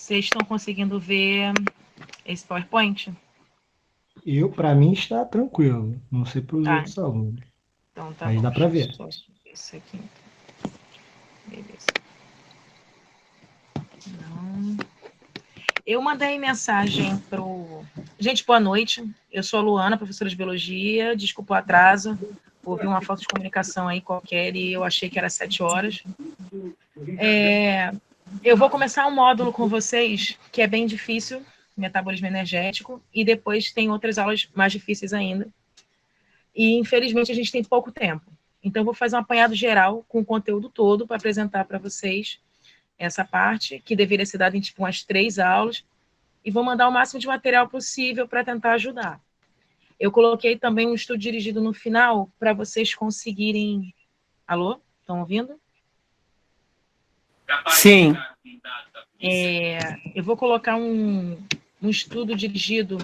Vocês estão conseguindo ver esse PowerPoint? Para mim, está tranquilo. Não sei para os Tá, outros alunos, então tá mas bom. dá para Deixa eu ver. só subir isso aqui. Beleza. Não. Eu mandei mensagem pro... Gente, boa noite. Eu sou a Luana, professora de Biologia. Desculpa o atraso. Houve uma falta de comunicação aí qualquer e eu achei que era 7 horas. Eu vou começar um módulo com vocês que é bem difícil, metabolismo energético, e depois tem outras aulas mais difíceis ainda. E, infelizmente, a gente tem pouco tempo. Então, eu vou fazer um apanhado geral com o conteúdo todo para apresentar para vocês essa parte, que deveria ser dada em tipo umas 3 aulas, e vou mandar o máximo de material possível para tentar ajudar. Eu coloquei também um estudo dirigido no final para vocês conseguirem... Alô? Estão ouvindo? Sim. Eu vou colocar um estudo dirigido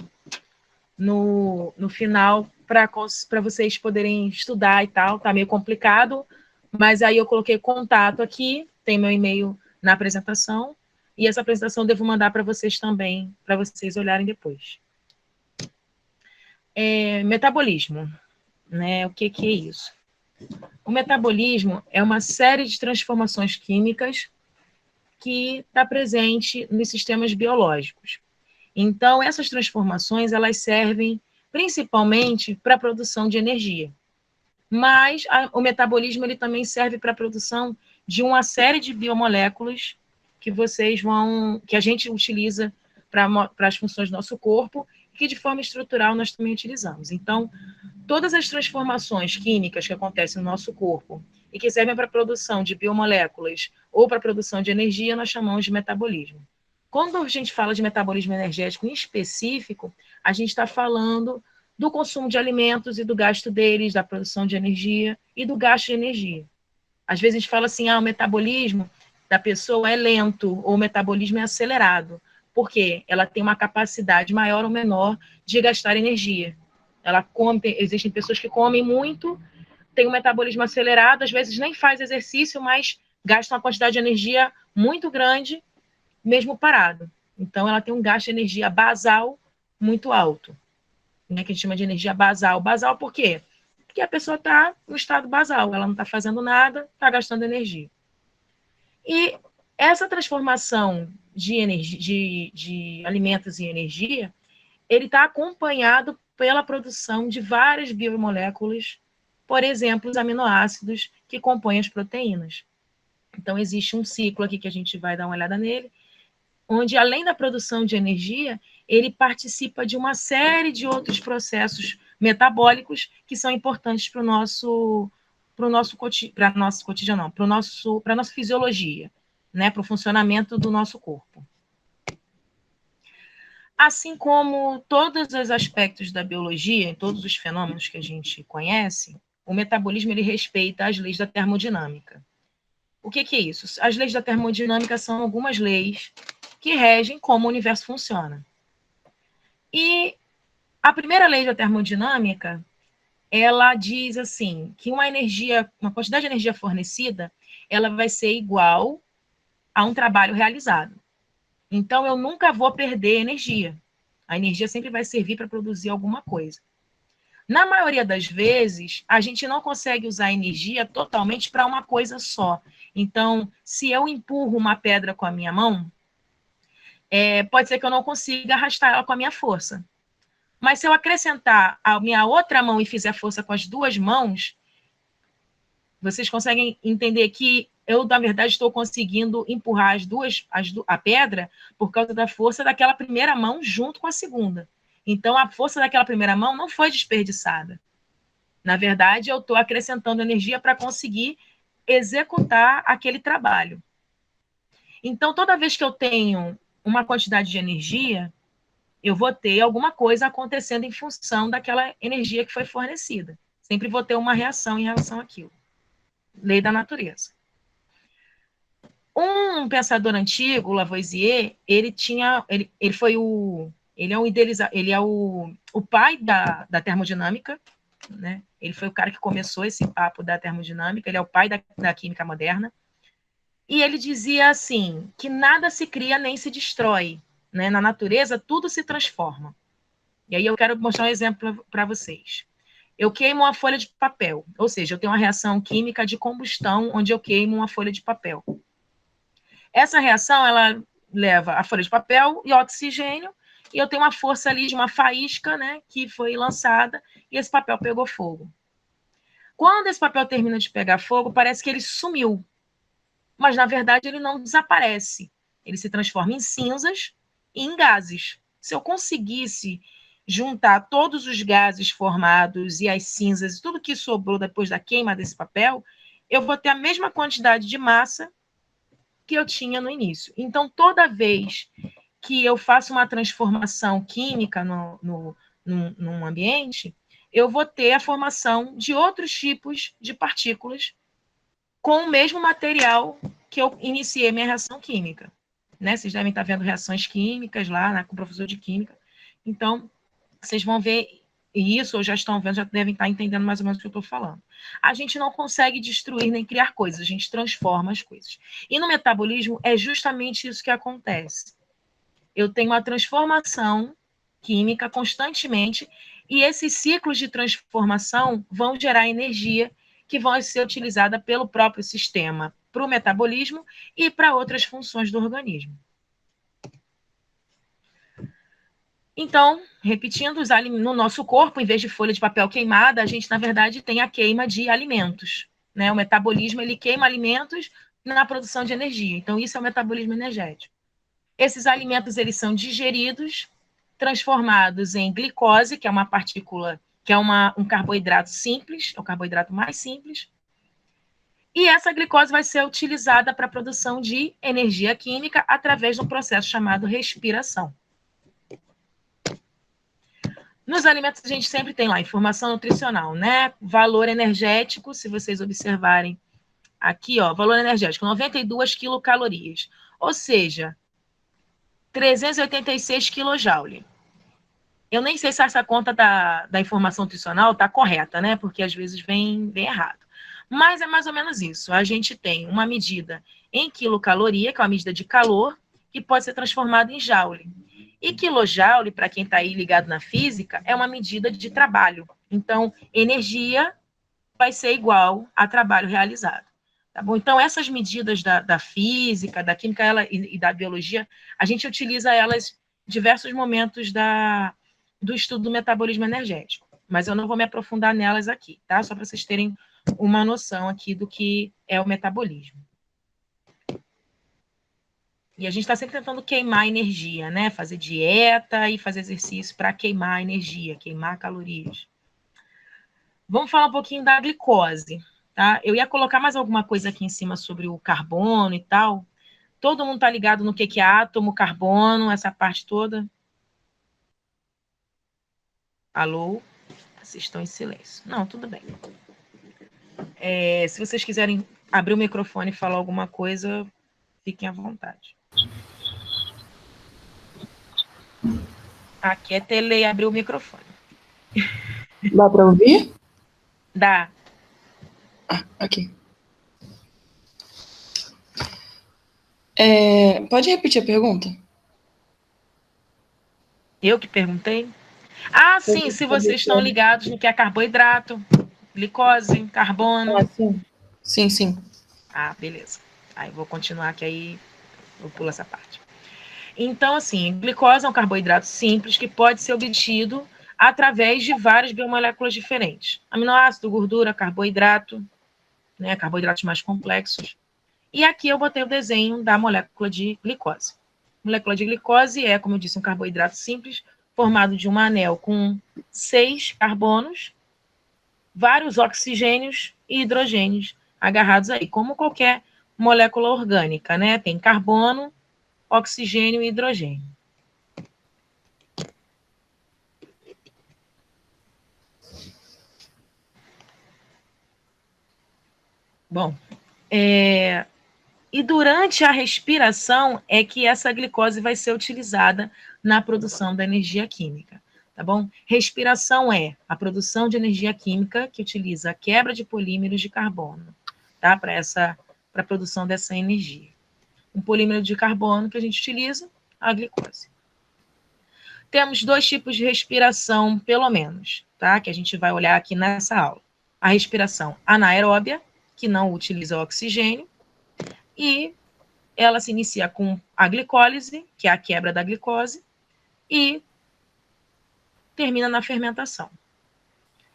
no final para vocês poderem estudar e tal. Tá meio complicado, mas aí eu coloquei contato aqui, tem meu e-mail na apresentação, e essa apresentação eu devo mandar para vocês também, para vocês olharem depois. Metabolismo, né? O que é isso? O metabolismo é uma série de transformações químicas que está presente nos sistemas biológicos. Então, essas transformações, elas servem principalmente para a produção de energia. Mas o metabolismo ele também serve para a produção de uma série de biomoléculas que a gente utiliza para as funções do nosso corpo, que de forma estrutural nós também utilizamos. Então, todas as transformações químicas que acontecem no nosso corpo e que servem para a produção de biomoléculas ou para a produção de energia, nós chamamos de metabolismo. Quando a gente fala de metabolismo energético em específico, a gente está falando do consumo de alimentos e do gasto deles, da produção de energia e do gasto de energia. Às vezes a gente fala assim, o metabolismo da pessoa é lento ou o metabolismo é acelerado. Por quê? Ela tem uma capacidade maior ou menor de gastar energia. Existem pessoas que comem muito, têm um metabolismo acelerado, às vezes nem faz exercício, mas gastam uma quantidade de energia muito grande, mesmo parado. Então, ela tem um gasto de energia basal muito alto, né, que a gente chama de energia basal. Basal por quê? Porque a pessoa está no estado basal, ela não está fazendo nada, está gastando energia. E essa transformação de, energia, de alimentos em energia, ele está acompanhado pela produção de várias biomoléculas, por exemplo, os aminoácidos que compõem as proteínas. Então, existe um ciclo aqui que a gente vai dar uma olhada nele, onde, além da produção de energia, ele participa de uma série de outros processos metabólicos que são importantes para o nosso cotidiano, para a nossa fisiologia, né, para o funcionamento do nosso corpo. Assim como todos os aspectos da biologia, todos os fenômenos que a gente conhece, o metabolismo ele respeita as leis da termodinâmica. O que é isso? As leis da termodinâmica são algumas leis que regem como o universo funciona. E a primeira lei da termodinâmica, ela diz assim, que uma quantidade de energia fornecida, ela vai ser igual a um trabalho realizado. Então, eu nunca vou perder energia. A energia sempre vai servir para produzir alguma coisa. Na maioria das vezes, a gente não consegue usar a energia totalmente para uma coisa só. Então, se eu empurro uma pedra com a minha mão, pode ser que eu não consiga arrastar ela com a minha força. Mas se eu acrescentar a minha outra mão e fizer força com as duas mãos, vocês conseguem entender que eu, na verdade, estou conseguindo empurrar a pedra por causa da força daquela primeira mão junto com a segunda. Então, a força daquela primeira mão não foi desperdiçada. Na verdade, eu estou acrescentando energia para conseguir executar aquele trabalho. Então, toda vez que eu tenho uma quantidade de energia, eu vou ter alguma coisa acontecendo em função daquela energia que foi fornecida. Sempre vou ter uma reação em relação àquilo. Lei da natureza. Um pensador antigo, Lavoisier, ele é o pai da termodinâmica, né? Ele foi o cara que começou esse papo da termodinâmica, ele é o pai da química moderna. E ele dizia assim, que nada se cria nem se destrói, né? Na natureza, tudo se transforma. E aí eu quero mostrar um exemplo para vocês. Eu queimo uma folha de papel, ou seja, eu tenho uma reação química de combustão onde eu queimo uma folha de papel. Essa reação, ela leva a folha de papel e oxigênio, e eu tenho uma força ali de uma faísca, né, que foi lançada, e esse papel pegou fogo. Quando esse papel termina de pegar fogo, parece que ele sumiu, mas na verdade ele não desaparece. Ele se transforma em cinzas e em gases. Se eu conseguisse juntar todos os gases formados e as cinzas, tudo que sobrou depois da queima desse papel, eu vou ter a mesma quantidade de massa que eu tinha no início. Então, toda vez que eu faço uma transformação química num ambiente, eu vou ter a formação de outros tipos de partículas com o mesmo material que eu iniciei minha reação química. Né? Vocês devem estar vendo reações químicas lá, né, com o professor de química. Então, vocês vão ver isso, ou já estão vendo, já devem estar entendendo mais ou menos o que eu estou falando. A gente não consegue destruir nem criar coisas, a gente transforma as coisas. E no metabolismo é justamente isso que acontece. Eu tenho uma transformação química constantemente, e esses ciclos de transformação vão gerar energia que vão ser utilizada pelo próprio sistema para o metabolismo e para outras funções do organismo. Então, repetindo, no nosso corpo, em vez de folha de papel queimada, a gente, na verdade, tem a queima de alimentos. Né? O metabolismo, ele queima alimentos na produção de energia. Então, isso é o metabolismo energético. Esses alimentos, eles são digeridos, transformados em glicose, que é uma partícula, que é um carboidrato simples, é o carboidrato mais simples. E essa glicose vai ser utilizada para a produção de energia química através de um processo chamado respiração. Nos alimentos, a gente sempre tem lá informação nutricional, né? Valor energético, se vocês observarem aqui, ó, valor energético, 92 quilocalorias. Ou seja, 386 kJ. Eu nem sei se essa conta da informação nutricional está correta, né? Porque às vezes vem errado. Mas é mais ou menos isso. A gente tem uma medida em quilocaloria, que é uma medida de calor, que pode ser transformada em joule. E quilojoule, para quem está aí ligado na física, é uma medida de trabalho. Então, energia vai ser igual a trabalho realizado. Tá bom? Então, essas medidas da física, da química e da biologia, a gente utiliza elas em diversos momentos do estudo do metabolismo energético. Mas eu não vou me aprofundar nelas aqui, tá? Só para vocês terem uma noção aqui do que é o metabolismo. E a gente está sempre tentando queimar energia, né? Fazer dieta e fazer exercício para queimar energia, queimar calorias. Vamos falar um pouquinho da glicose, tá? Eu ia colocar mais alguma coisa aqui em cima sobre o carbono e tal. Todo mundo está ligado no que é átomo, carbono, essa parte toda? Alô? Vocês estão em silêncio. Não, tudo bem. Se vocês quiserem abrir o microfone e falar alguma coisa, fiquem à vontade. Aqui é Tele abrir o microfone. Dá para ouvir? Dá. Ah, ok. Pode repetir a pergunta? Eu que perguntei? Ah, sim, se vocês estão ligados no que é carboidrato, glicose, carbono. Ah, sim. Sim, sim. Ah, beleza. Aí vou continuar, que aí eu pulo essa parte. Então, assim, glicose é um carboidrato simples que pode ser obtido através de várias biomoléculas diferentes. Aminoácido, gordura, carboidrato, né, carboidratos mais complexos. E aqui eu botei o desenho da molécula de glicose. A molécula de glicose é, como eu disse, um carboidrato simples, formado de um anel com 6 carbonos, vários oxigênios e hidrogênios agarrados aí, como qualquer molécula orgânica, né? Tem carbono, oxigênio e hidrogênio. Bom, e durante a respiração é que essa glicose vai ser utilizada na produção da energia química, tá bom? Respiração é a produção de energia química que utiliza a quebra de polímeros de carbono, tá? Para essa para a produção dessa energia. Um polímero de carbono que a gente utiliza, a glicose. Temos 2 tipos de respiração, pelo menos, tá? Que a gente vai olhar aqui nessa aula. A respiração anaeróbia, que não utiliza o oxigênio, e ela se inicia com a glicólise, que é a quebra da glicose, e termina na fermentação.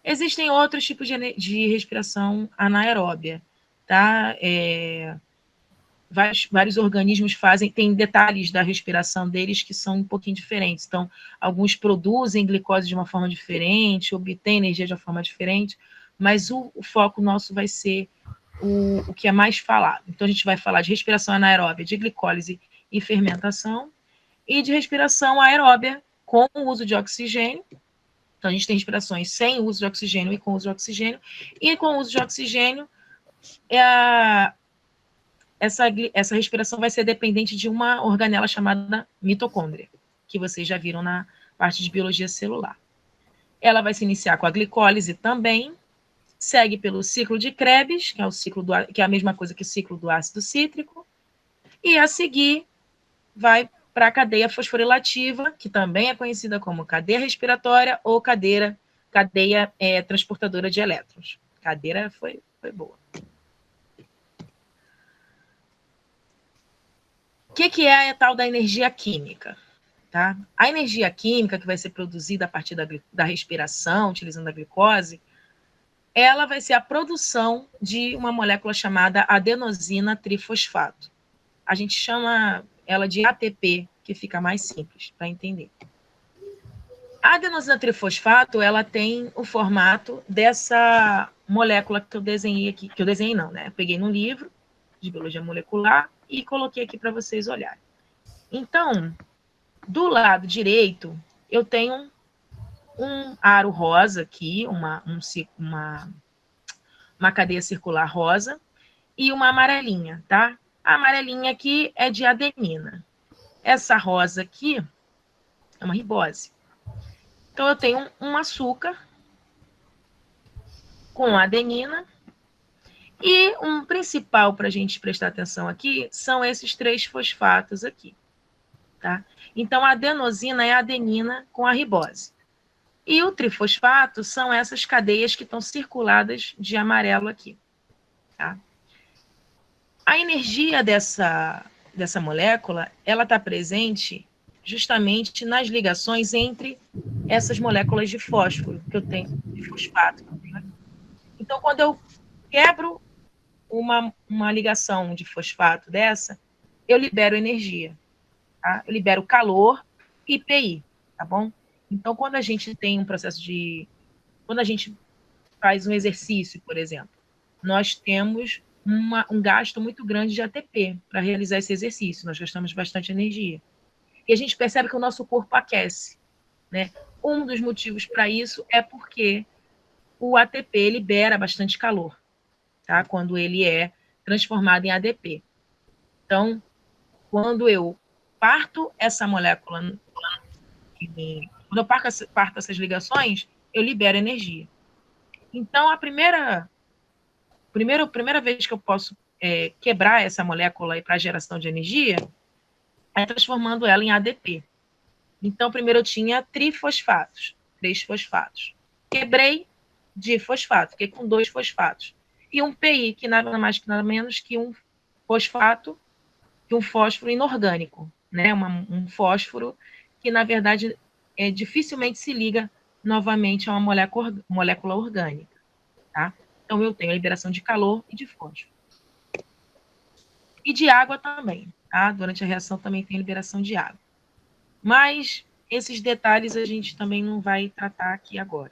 Existem outros tipos de respiração anaeróbia, tá? Vários organismos tem detalhes da respiração deles que são um pouquinho diferentes. Então, alguns produzem glicose de uma forma diferente, obtêm energia de uma forma diferente, mas o foco nosso vai ser o que é mais falado. Então, a gente vai falar de respiração anaeróbia, de glicólise e fermentação, e de respiração aeróbia com o uso de oxigênio. Então, a gente tem respirações sem uso de oxigênio e com uso de oxigênio, e com o uso de oxigênio, essa respiração vai ser dependente de uma organela chamada mitocôndria, que vocês já viram na parte de biologia celular. Ela vai se iniciar com a glicólise também, segue pelo ciclo de Krebs, que é a mesma coisa que o ciclo do ácido cítrico, e a seguir vai para a cadeia fosforilativa, que também é conhecida como cadeia respiratória ou cadeia transportadora de elétrons. Cadeira foi boa. O que é a tal da energia química? Tá? A energia química que vai ser produzida a partir da respiração, utilizando a glicose, ela vai ser a produção de uma molécula chamada adenosina trifosfato. A gente chama ela de ATP, que fica mais simples para entender. A adenosina trifosfato, ela tem o formato dessa molécula que eu desenhei aqui, que eu desenhei não, né? Eu peguei num livro de biologia molecular e coloquei aqui para vocês olharem. Então, do lado direito, eu tenho um aro rosa aqui, uma cadeia circular rosa, e uma amarelinha, tá? A amarelinha aqui é de adenina. Essa rosa aqui é uma ribose. Então, eu tenho um açúcar com adenina, e um principal para a gente prestar atenção aqui são esses 3 fosfatos aqui, tá? Então, a adenosina é a adenina com a ribose. E o trifosfato são essas cadeias que estão circuladas de amarelo aqui, tá? A energia dessa molécula, ela está presente justamente nas ligações entre essas moléculas de fósforo que eu tenho, de fosfato que eu tenho aqui. Então, quando eu quebro uma ligação de fosfato dessa, eu libero energia, tá? Eu libero calor e PI, tá bom? Então, quando a gente tem um processo quando a gente faz um exercício, por exemplo, nós temos um gasto muito grande de ATP para realizar esse exercício, nós gastamos bastante energia. E a gente percebe que o nosso corpo aquece, né? Um dos motivos para isso é porque o ATP libera bastante calor, tá? Quando ele é transformado em ADP. Então, quando eu parto essa molécula, quando eu parto essas ligações, eu libero energia. Então, a primeira vez que eu posso quebrar essa molécula para geração de energia é transformando ela em ADP. Então, primeiro eu tinha trifosfatos, 3 fosfatos. Quebrei de fosfato, fiquei com 2 fosfatos. E um PI, que nada mais que nada menos que um fosfato, que um fósforo inorgânico, né? Um fósforo que, na verdade, dificilmente se liga novamente a uma molécula orgânica, tá? Então, eu tenho a liberação de calor e de fósforo. E de água também, tá? Durante a reação também tem liberação de água. Mas esses detalhes a gente também não vai tratar aqui agora.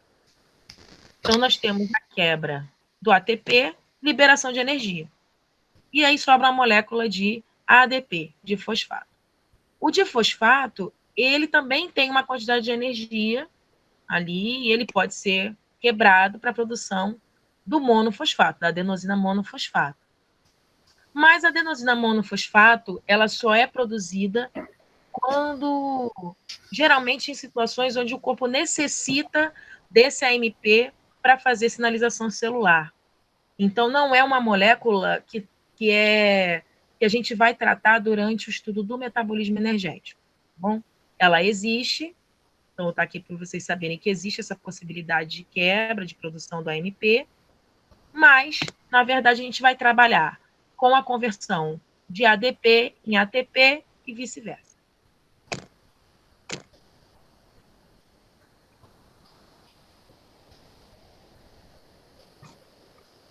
Então, nós temos a quebra do ATP, liberação de energia. E aí sobra a molécula de ADP, de fosfato. O difosfato, ele também tem uma quantidade de energia ali, e ele pode ser quebrado para a produção do monofosfato, da adenosina monofosfato. Mas a adenosina monofosfato, ela só é produzida geralmente em situações onde o corpo necessita desse AMP para fazer sinalização celular. Então, não é uma molécula que que a gente vai tratar durante o estudo do metabolismo energético, tá bom? Ela existe, então está aqui para vocês saberem que existe essa possibilidade de quebra de produção do AMP, mas, na verdade, a gente vai trabalhar com a conversão de ADP em ATP e vice-versa.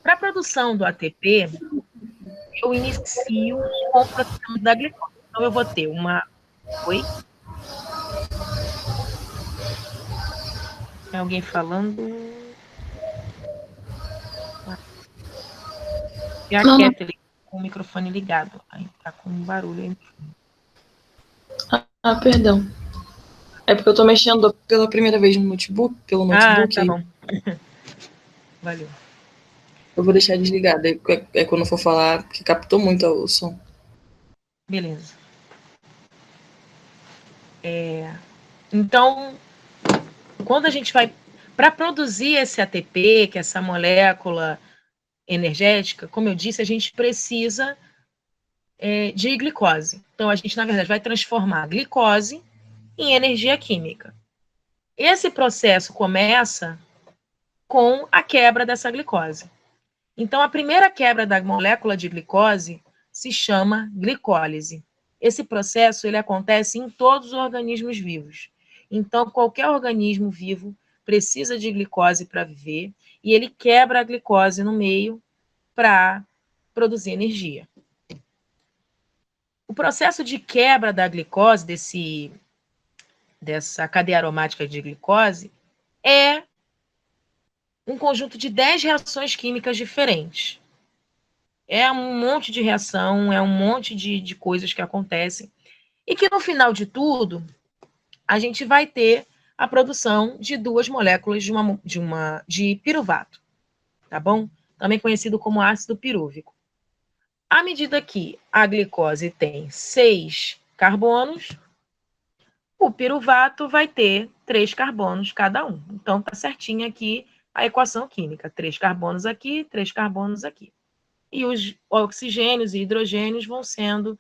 Para a produção do ATP, eu inicio com o processamento da glicose. Então, eu vou ter uma... Oi? Tem alguém falando? E a Não, não. Kathleen com o microfone ligado. Aí tá com um barulho aí. Ah, perdão. É porque eu tô mexendo pela primeira vez no notebook, pelo notebook, Tá aí bom. Valeu. eu vou deixar desligado. É quando eu for falar, que captou muito o som. Beleza. Então, quando a gente vai... Para produzir esse ATP, que é essa molécula energética, como eu disse, a gente precisa de glicose. Então, a gente, na verdade, vai transformar a glicose em energia química. Esse processo começa com a quebra dessa glicose. Então, a primeira quebra da molécula de glicose se chama glicólise. Esse processo ele acontece em todos os organismos vivos. Então, qualquer organismo vivo precisa de glicose para viver e ele quebra a glicose no meio para produzir energia. O processo de quebra da glicose, dessa cadeia aromática de glicose, é um conjunto de 10 reações químicas diferentes. É um monte de reação, é um monte de coisas que acontecem. E que no final de tudo, a gente vai ter a produção de duas moléculas de piruvato, tá bom? Também conhecido como ácido pirúvico. À medida que a glicose tem 6 carbonos, o piruvato vai ter 3 carbonos cada um. Então, tá certinho aqui a equação química. 3 carbonos aqui, 3 carbonos aqui. E os oxigênios e hidrogênios vão sendo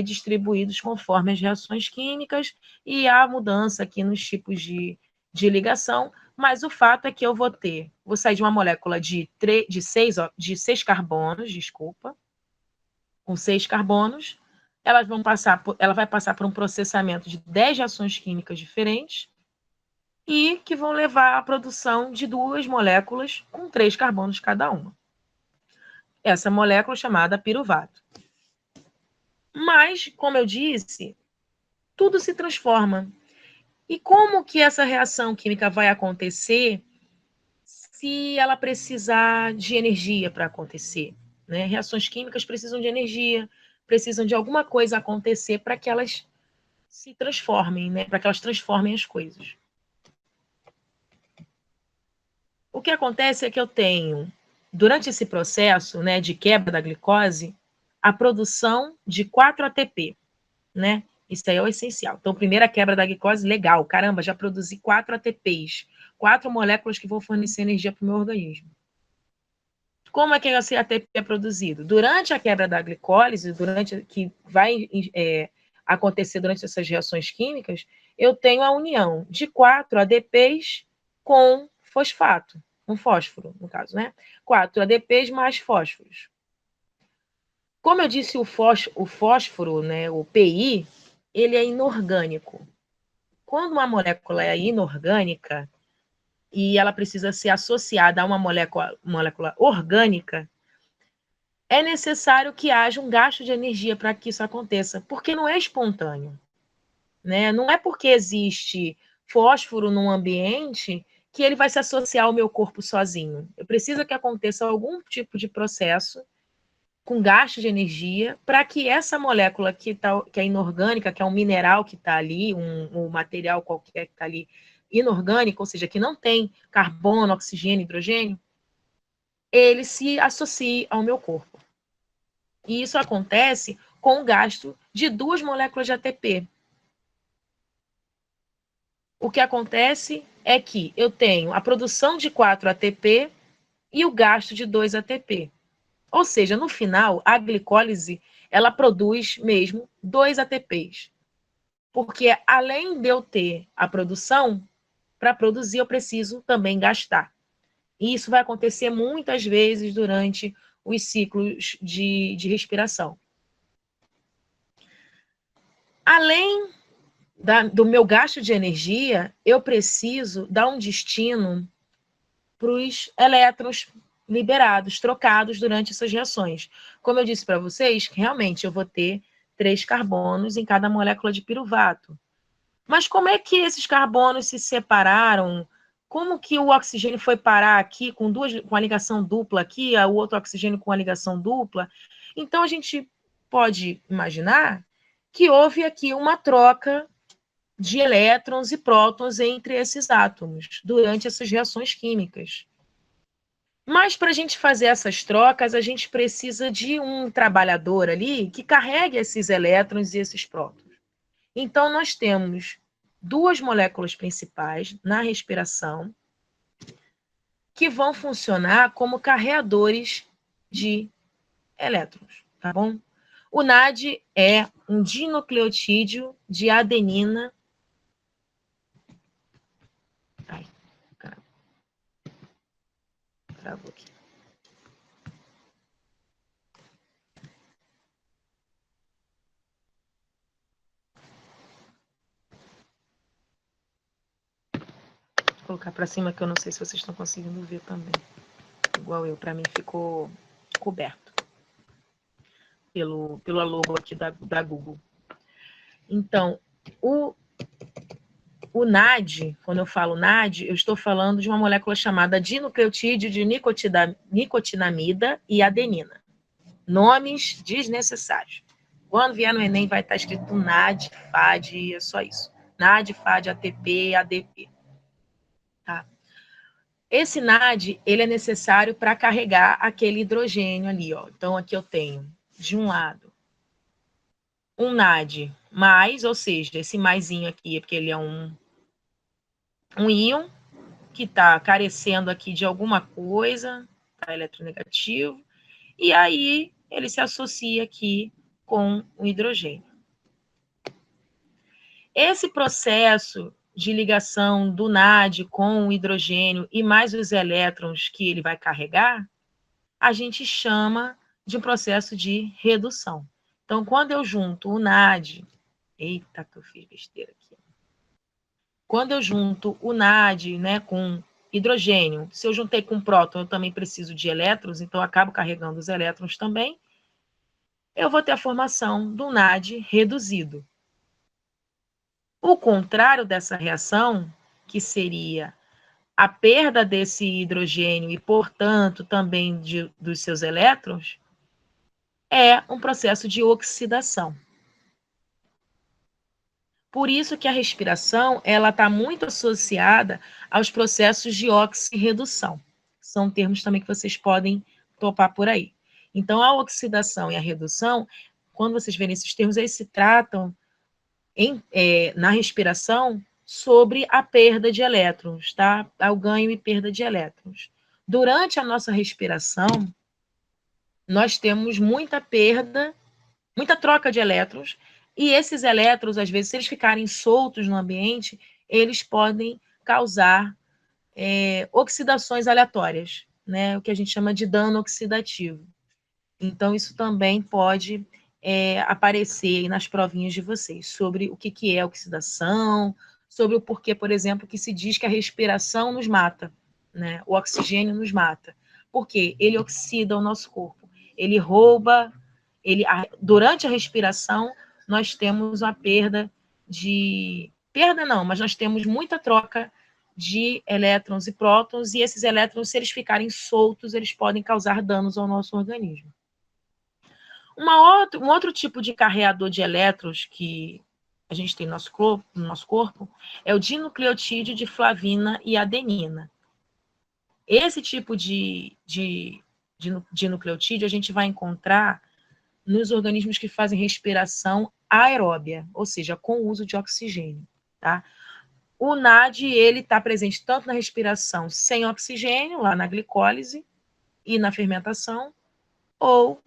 distribuídos conforme as reações químicas e a mudança aqui nos tipos de ligação, mas o fato é que eu vou sair de uma molécula de 6 carbonos, desculpa, com 6 carbonos, ela vai passar por um processamento de 10 reações químicas diferentes e que vão levar à produção de duas moléculas com 3 carbonos cada uma. Essa molécula chamada piruvato. Mas, como eu disse, tudo se transforma. E como que essa reação química vai acontecer se ela precisar de energia para acontecer? Né? Reações químicas precisam de energia, precisam de alguma coisa acontecer para que elas se transformem, né? Para que elas transformem as coisas. O que acontece é que eu tenho, durante esse processo, né, de quebra da glicose, a produção de 4 ATP, né? Isso aí é o essencial. Então, primeira quebra da glicose, legal. Caramba, já produzi 4 ATPs, 4 moléculas que vão fornecer energia para o meu organismo. Como é que esse ATP é produzido? Durante a quebra da glicólise, que vai acontecer durante essas reações químicas, eu tenho a união de 4 ADPs com fosfato, com fósforo, no caso, né? 4 ADPs mais fósforos. Como eu disse, o fósforo, né, o PI, ele é inorgânico. Quando uma molécula é inorgânica e ela precisa ser associada a uma molécula orgânica, é necessário que haja um gasto de energia para que isso aconteça, porque não é espontâneo. Né? Não é porque existe fósforo num ambiente que ele vai se associar ao meu corpo sozinho. Eu preciso que aconteça algum tipo de processo com gasto de energia para que essa molécula que é inorgânica, que é um mineral que está ali, um material qualquer que está ali inorgânico, ou seja, que não tem carbono, oxigênio, hidrogênio, ele se associe ao meu corpo. E isso acontece com o gasto de 2 moléculas de ATP. O que acontece é que eu tenho a produção de 4 ATP e o gasto de 2 ATP. Ou seja, no final, a glicólise, ela produz mesmo 2 ATPs. Porque além de eu ter a produção, para produzir eu preciso também gastar. E isso vai acontecer muitas vezes durante os ciclos de respiração. Além do meu gasto de energia, eu preciso dar um destino para os elétrons liberados, trocados durante essas reações. Como eu disse para vocês, realmente eu vou ter 3 carbonos em cada molécula de piruvato. Mas como é que esses carbonos se separaram? Como que o oxigênio foi parar aqui com a ligação dupla aqui, o outro oxigênio com a ligação dupla? Então a gente pode imaginar que houve aqui uma troca de elétrons e prótons entre esses átomos durante essas reações químicas. Mas para a gente fazer essas trocas, a gente precisa de um trabalhador ali que carregue esses elétrons e esses prótons. Então, nós temos 2 moléculas principais na respiração que vão funcionar como carreadores de elétrons, tá bom? O NAD é um dinucleotídeo de adenina. Ai, caramba. Travou aqui. Vou colocar para cima que eu não sei se vocês estão conseguindo ver também. Igual eu, para mim ficou coberto pelo logo aqui da Google. Então, o NAD, quando eu falo NAD, eu estou falando de uma molécula chamada dinucleotídeo de nicotinamida e adenina. Nomes desnecessários. Quando vier no Enem vai estar escrito NAD, FAD, e é só isso. NAD, FAD, ATP, ADP. Tá? Esse NAD, ele é necessário para carregar aquele hidrogênio ali, ó. Então, aqui eu tenho, de um lado, um NAD mais, ou seja, esse maisinho aqui é porque ele é um íon que está carecendo aqui de alguma coisa, tá eletronegativo, e aí ele se associa aqui com o hidrogênio. Esse processo de ligação do NAD com o hidrogênio e mais os elétrons que ele vai carregar, a gente chama de um processo de redução. Então, quando eu junto o NAD... Eita, que eu fiz besteira aqui. Quando eu junto o NAD, né, com hidrogênio, se eu juntei com próton, eu também preciso de elétrons, então eu acabo carregando os elétrons também, eu vou ter a formação do NAD reduzido. O contrário dessa reação, que seria a perda desse hidrogênio e, portanto, também dos seus elétrons, é um processo de oxidação. Por isso que a respiração ela está muito associada aos processos de oxirredução. São termos também que vocês podem topar por aí. Então, a oxidação e a redução, quando vocês verem esses termos, eles se tratam na respiração sobre a perda de elétrons, tá? O ganho e perda de elétrons. Durante a nossa respiração, nós temos muita perda, muita troca de elétrons, e esses elétrons, às vezes, se eles ficarem soltos no ambiente, eles podem causar oxidações aleatórias, né? O que a gente chama de dano oxidativo. Então, isso também pode aparecer nas provinhas de vocês, sobre o que é oxidação, sobre o porquê, por exemplo, que se diz que a respiração nos mata, né? O oxigênio nos mata. Porque ele oxida o nosso corpo, ele rouba, durante a respiração, nós temos a perda de... Perda não, mas nós temos muita troca de elétrons e prótons, e esses elétrons, se eles ficarem soltos, eles podem causar danos ao nosso organismo. Um outro tipo de carreador de elétrons que a gente tem no nosso corpo é o dinucleotídeo de flavina e adenina. Esse tipo de nucleotídeo a gente vai encontrar nos organismos que fazem respiração aeróbia, ou seja, com o uso de oxigênio, tá? O NAD, ele está presente tanto na respiração sem oxigênio, lá na glicólise e na fermentação, ou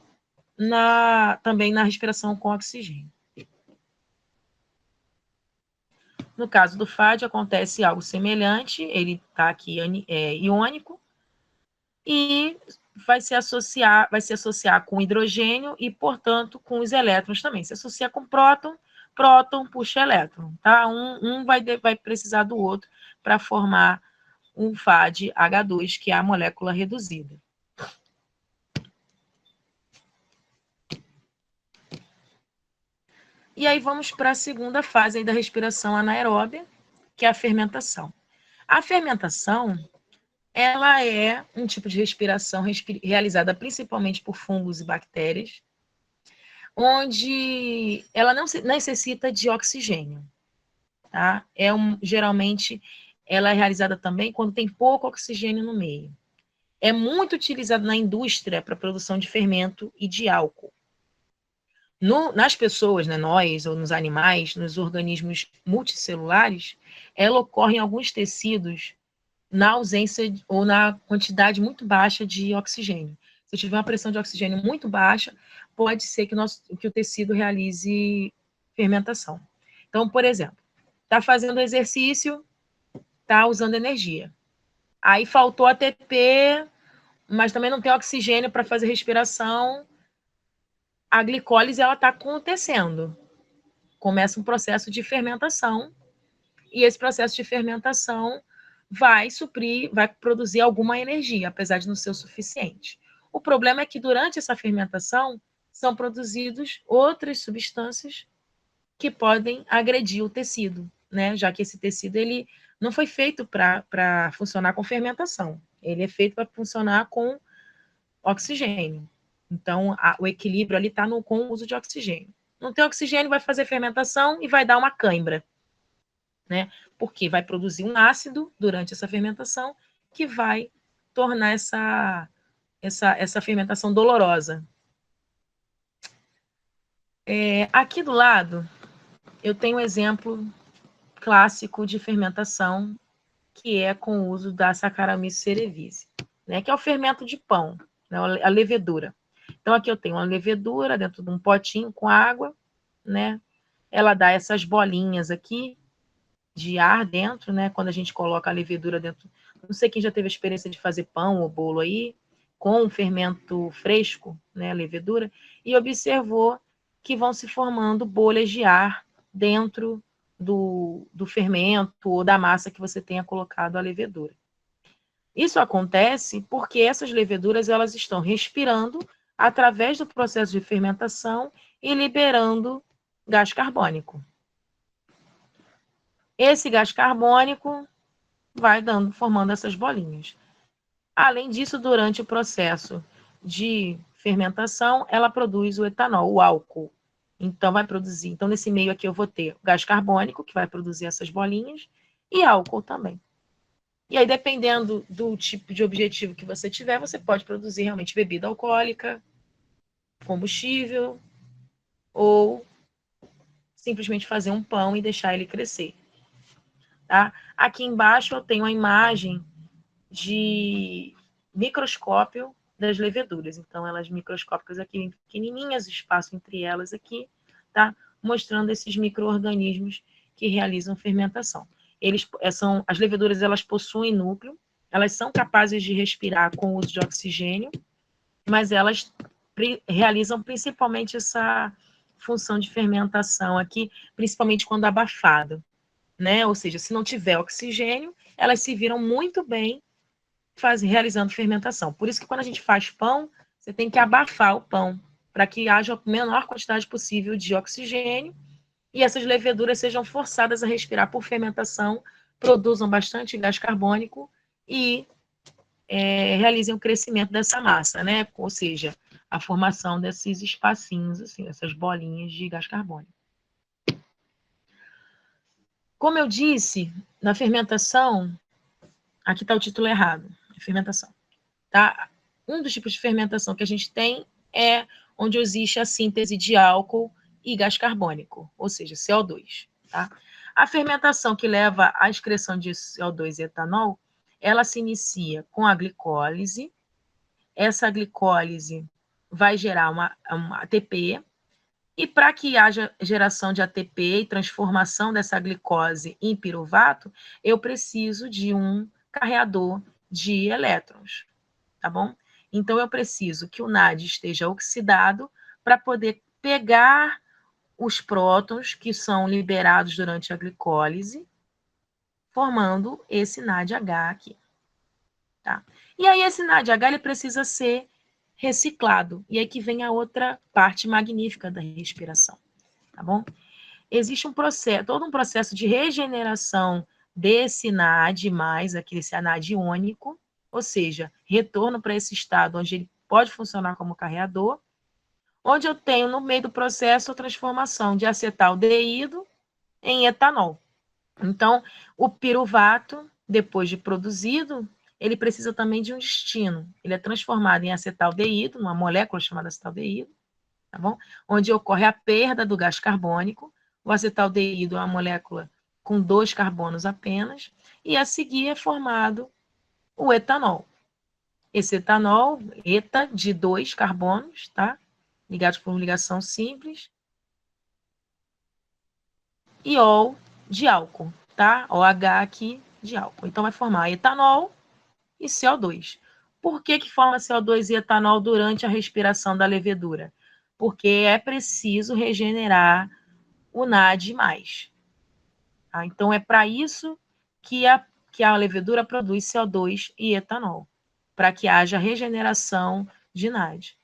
também na respiração com oxigênio. No caso do FAD, acontece algo semelhante, ele está aqui iônico, e vai se associar com hidrogênio e, portanto, com os elétrons também. Se associa com próton, próton puxa elétron, tá? Um vai precisar do outro para formar um FAD-H2, que é a molécula reduzida. E aí vamos para a segunda fase aí da respiração anaeróbia, que é a fermentação. A fermentação, ela é um tipo de respiração realizada principalmente por fungos e bactérias, onde ela não necessita de oxigênio, tá? Geralmente, ela é realizada também quando tem pouco oxigênio no meio. É muito utilizada na indústria para a produção de fermento e de álcool. Nas pessoas, né, nós, ou nos animais, nos organismos multicelulares, ela ocorre em alguns tecidos na ausência ou na quantidade muito baixa de oxigênio. Se tiver uma pressão de oxigênio muito baixa, pode ser que o tecido realize fermentação. Então, por exemplo, está fazendo exercício, está usando energia. Aí faltou ATP, mas também não tem oxigênio para fazer respiração. A glicólise está acontecendo. Começa um processo de fermentação, e esse processo de fermentação vai produzir alguma energia, apesar de não ser o suficiente. O problema é que durante essa fermentação são produzidas outras substâncias que podem agredir o tecido, né? Já que esse tecido ele não foi feito para funcionar com fermentação, ele é feito para funcionar com oxigênio. Então, o equilíbrio ali está com o uso de oxigênio. Não tem oxigênio, vai fazer fermentação e vai dar uma cãibra, né? Porque vai produzir um ácido durante essa fermentação que vai tornar essa fermentação dolorosa. Aqui do lado, eu tenho um exemplo clássico de fermentação, que é com o uso da Saccharomyces cerevisiae, né? Que é o fermento de pão, né? A levedura. Então, aqui eu tenho uma levedura dentro de um potinho com água, né? Ela dá essas bolinhas aqui de ar dentro, né? Quando a gente coloca a levedura dentro. Não sei quem já teve a experiência de fazer pão ou bolo aí, com um fermento fresco, né? Levedura, e observou que vão se formando bolhas de ar dentro do fermento ou da massa que você tenha colocado a levedura. Isso acontece porque essas leveduras elas estão respirando através do processo de fermentação e liberando gás carbônico. Esse gás carbônico vai formando essas bolinhas. Além disso, durante o processo de fermentação, ela produz o etanol, o álcool. Então, vai produzir. Então, nesse meio aqui, eu vou ter gás carbônico, que vai produzir essas bolinhas, e álcool também. E aí, dependendo do tipo de objetivo que você tiver, você pode produzir realmente bebida alcoólica, combustível, ou simplesmente fazer um pão e deixar ele crescer. Tá? Aqui embaixo eu tenho a imagem de microscópio das leveduras. Então, elas microscópicas aqui, pequenininhas, espaço entre elas aqui, tá? Mostrando esses micro-organismos que realizam fermentação. As leveduras, elas possuem núcleo, elas são capazes de respirar com o uso de oxigênio, mas elas realizam principalmente essa função de fermentação aqui, principalmente quando abafado, né? Ou seja, se não tiver oxigênio, elas se viram muito bem realizando fermentação. Por isso que quando a gente faz pão, você tem que abafar o pão, para que haja a menor quantidade possível de oxigênio e essas leveduras sejam forçadas a respirar por fermentação, produzam bastante gás carbônico e realizem o crescimento dessa massa, né? Ou seja, a formação desses espacinhos, assim, essas bolinhas de gás carbônico. Como eu disse, na fermentação, aqui está o título errado, fermentação. Tá? Um dos tipos de fermentação que a gente tem é onde existe a síntese de álcool e gás carbônico, ou seja, CO2. Tá? A fermentação que leva à excreção de CO2 e etanol, ela se inicia com a glicólise. Essa glicólise vai gerar uma ATP, e para que haja geração de ATP e transformação dessa glicose em piruvato, eu preciso de um carreador de elétrons, tá bom? Então, eu preciso que o NAD esteja oxidado para poder pegar os prótons que são liberados durante a glicólise, formando esse NADH aqui. Tá? E aí, esse NADH ele precisa ser reciclado. E aí que vem a outra parte magnífica da respiração. Tá bom? Existe um processo, todo um processo de regeneração desse NAD+, aqui, esse NAD iônico, ou seja, retorno para esse estado onde ele pode funcionar como carreador, onde eu tenho no meio do processo a transformação de acetaldeído em etanol. Então, o piruvato, depois de produzido, ele precisa também de um destino. Ele é transformado em acetaldeído, numa molécula chamada acetaldeído, tá bom? Onde ocorre a perda do gás carbônico. O acetaldeído é uma molécula com 2 carbonos apenas, e a seguir é formado o etanol. Esse etanol, eta, de 2 carbonos, tá? Ligados por uma ligação simples, e ol de álcool, tá? OH aqui de álcool. Então, vai formar etanol e CO2. Por que forma CO2 e etanol durante a respiração da levedura? Porque é preciso regenerar o NAD+. Tá? Então, é para isso que a levedura produz CO2 e etanol, para que haja regeneração de NAD.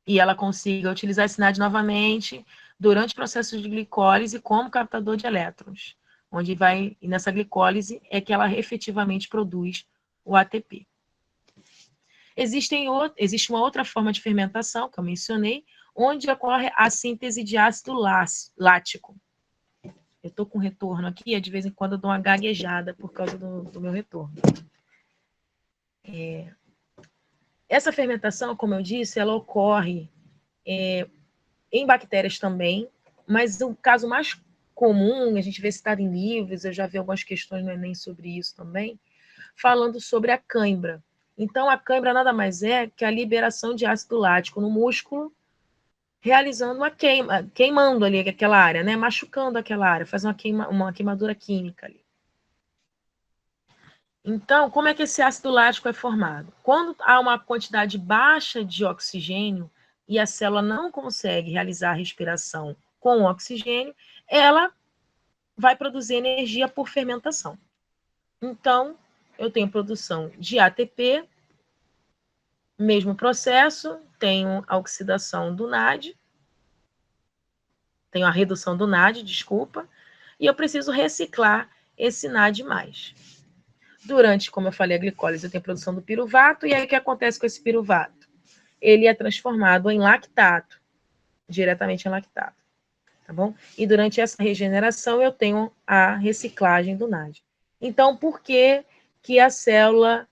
E ela consiga utilizar esse NAD novamente durante o processo de glicólise como captador de elétrons, onde vai, e nessa glicólise é que ela efetivamente produz o ATP. Existe uma outra forma de fermentação, que eu mencionei, onde ocorre a síntese de ácido lático. Eu estou com retorno aqui, de vez em quando eu dou uma gaguejada por causa do meu retorno. Essa fermentação, como eu disse, ela ocorre em bactérias também, mas o caso mais comum, a gente vê citado em livros, eu já vi algumas questões no Enem sobre isso também, falando sobre a cãibra. Então, a cãibra nada mais é que a liberação de ácido lático no músculo, realizando uma queimando ali aquela área, né? Machucando aquela área, faz uma queimadura química ali. Então, como é que esse ácido lático é formado? Quando há uma quantidade baixa de oxigênio e a célula não consegue realizar a respiração com oxigênio, ela vai produzir energia por fermentação. Então, eu tenho produção de ATP, mesmo processo, tenho a oxidação do NAD, tenho a redução do NAD, desculpa, e eu preciso reciclar esse NAD+. Durante, como eu falei, a glicólise, eu tenho a produção do piruvato, e aí o que acontece com esse piruvato? Ele é transformado em lactato, diretamente em lactato, tá bom? E durante essa regeneração, eu tenho a reciclagem do NAD. Então, por que a célula,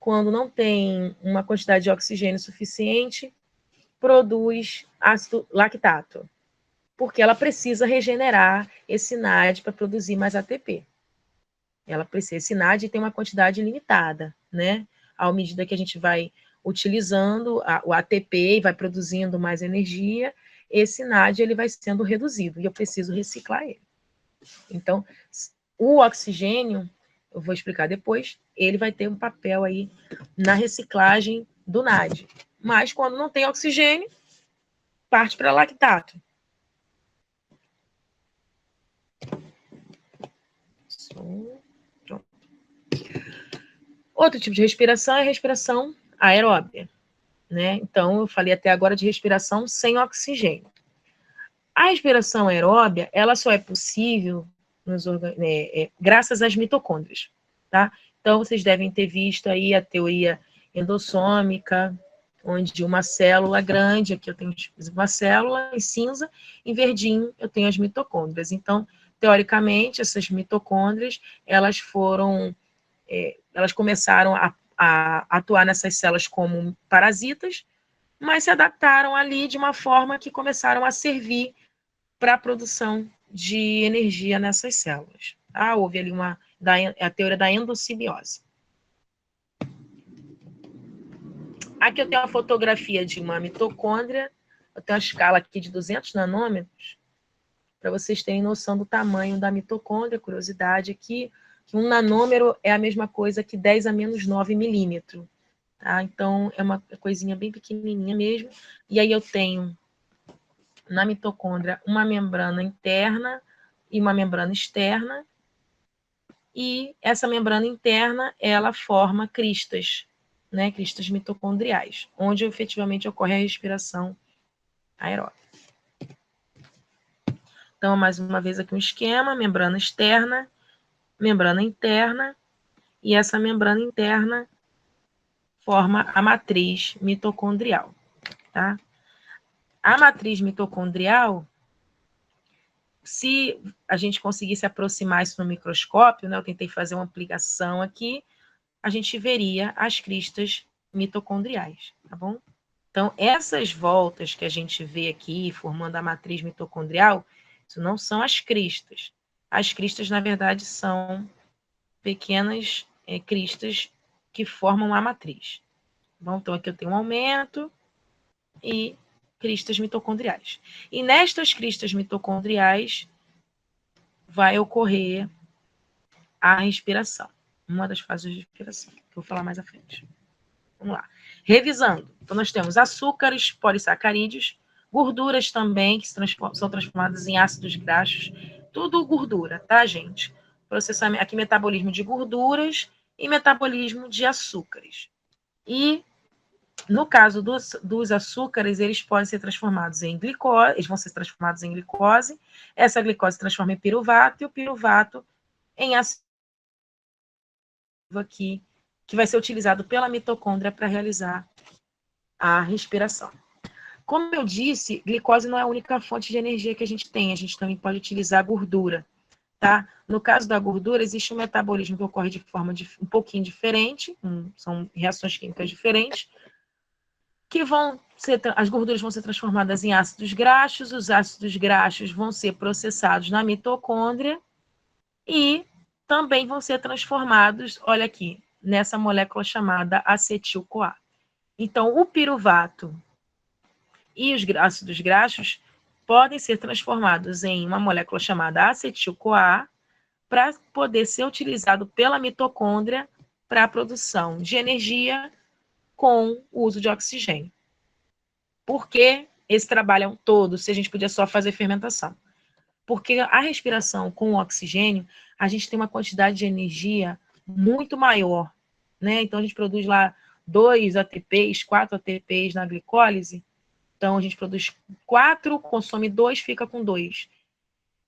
quando não tem uma quantidade de oxigênio suficiente, produz ácido lactato? Porque ela precisa regenerar esse NAD para produzir mais ATP. Ela precisa, esse NAD tem uma quantidade limitada, né? À medida que a gente vai utilizando o ATP e vai produzindo mais energia, esse NAD ele vai sendo reduzido e eu preciso reciclar ele. Então, o oxigênio, eu vou explicar depois, ele vai ter um papel aí na reciclagem do NAD. Mas quando não tem oxigênio, parte para lactato. Outro tipo de respiração é a respiração aeróbia, né? Então, eu falei até agora de respiração sem oxigênio. A respiração aeróbia, ela só é possível graças às mitocôndrias, tá? Então, vocês devem ter visto aí a teoria endossômica, onde uma célula grande, aqui eu tenho uma célula em cinza, em verdinho eu tenho as mitocôndrias. Então, teoricamente, essas mitocôndrias, elas começaram a atuar nessas células como parasitas, mas se adaptaram ali de uma forma que começaram a servir para a produção de energia nessas células. Tá? Houve ali a teoria da endossimbiose. Aqui eu tenho uma fotografia de uma mitocôndria. Eu tenho uma escala aqui de 200 nanômetros, para vocês terem noção do tamanho da mitocôndria. Curiosidade aqui, que 1 nanômetro é a mesma coisa que 10 a menos 9 milímetro. Tá? Então, é uma coisinha bem pequenininha mesmo. E aí eu tenho, na mitocôndria, uma membrana interna e uma membrana externa. E essa membrana interna, ela forma cristas, né? Cristas mitocondriais, onde efetivamente ocorre a respiração aeróbica. Então, mais uma vez aqui um esquema, membrana externa, membrana interna, e essa membrana interna forma a matriz mitocondrial, tá? A matriz mitocondrial, se a gente conseguisse aproximar isso no microscópio, né, eu tentei fazer uma aplicação aqui, a gente veria as cristas mitocondriais, tá bom? Então, essas voltas que a gente vê aqui, formando a matriz mitocondrial, isso não são as cristas. As cristas, na verdade, são pequenas cristas que formam a matriz. Bom, então, aqui eu tenho um aumento e cristas mitocondriais. E nestas cristas mitocondriais vai ocorrer a respiração, uma das fases de respiração, que eu vou falar mais à frente. Vamos lá. Revisando. Então, nós temos açúcares, polissacarídeos, gorduras também, que são transformadas em ácidos graxos. Tudo gordura, tá, gente? Processamento, aqui metabolismo de gorduras e metabolismo de açúcares. E, no caso dos açúcares, eles podem ser transformados em glicose, eles vão ser transformados em glicose, essa glicose se transforma em piruvato, e o piruvato em ácido aqui, que vai ser utilizado pela mitocôndria para realizar a respiração. Como eu disse, glicose não é a única fonte de energia que a gente também pode utilizar a gordura, tá? No caso da gordura, existe um metabolismo que ocorre de forma um pouquinho diferente, são reações químicas diferentes, que as gorduras vão ser transformadas em ácidos graxos, os ácidos graxos vão ser processados na mitocôndria e também vão ser transformados, olha aqui, nessa molécula chamada acetil-CoA. Então, o piruvato e os ácidos graxos podem ser transformados em uma molécula chamada acetil-CoA para poder ser utilizado pela mitocôndria para a produção de energia com o uso de oxigênio. Por que esse trabalho todo, se a gente podia só fazer fermentação? Porque a respiração com o oxigênio, a gente tem uma quantidade de energia muito maior, né? Então, a gente produz lá 2 ATPs, 4 ATPs na glicólise. Então, a gente produz 4, consome 2, fica com 2.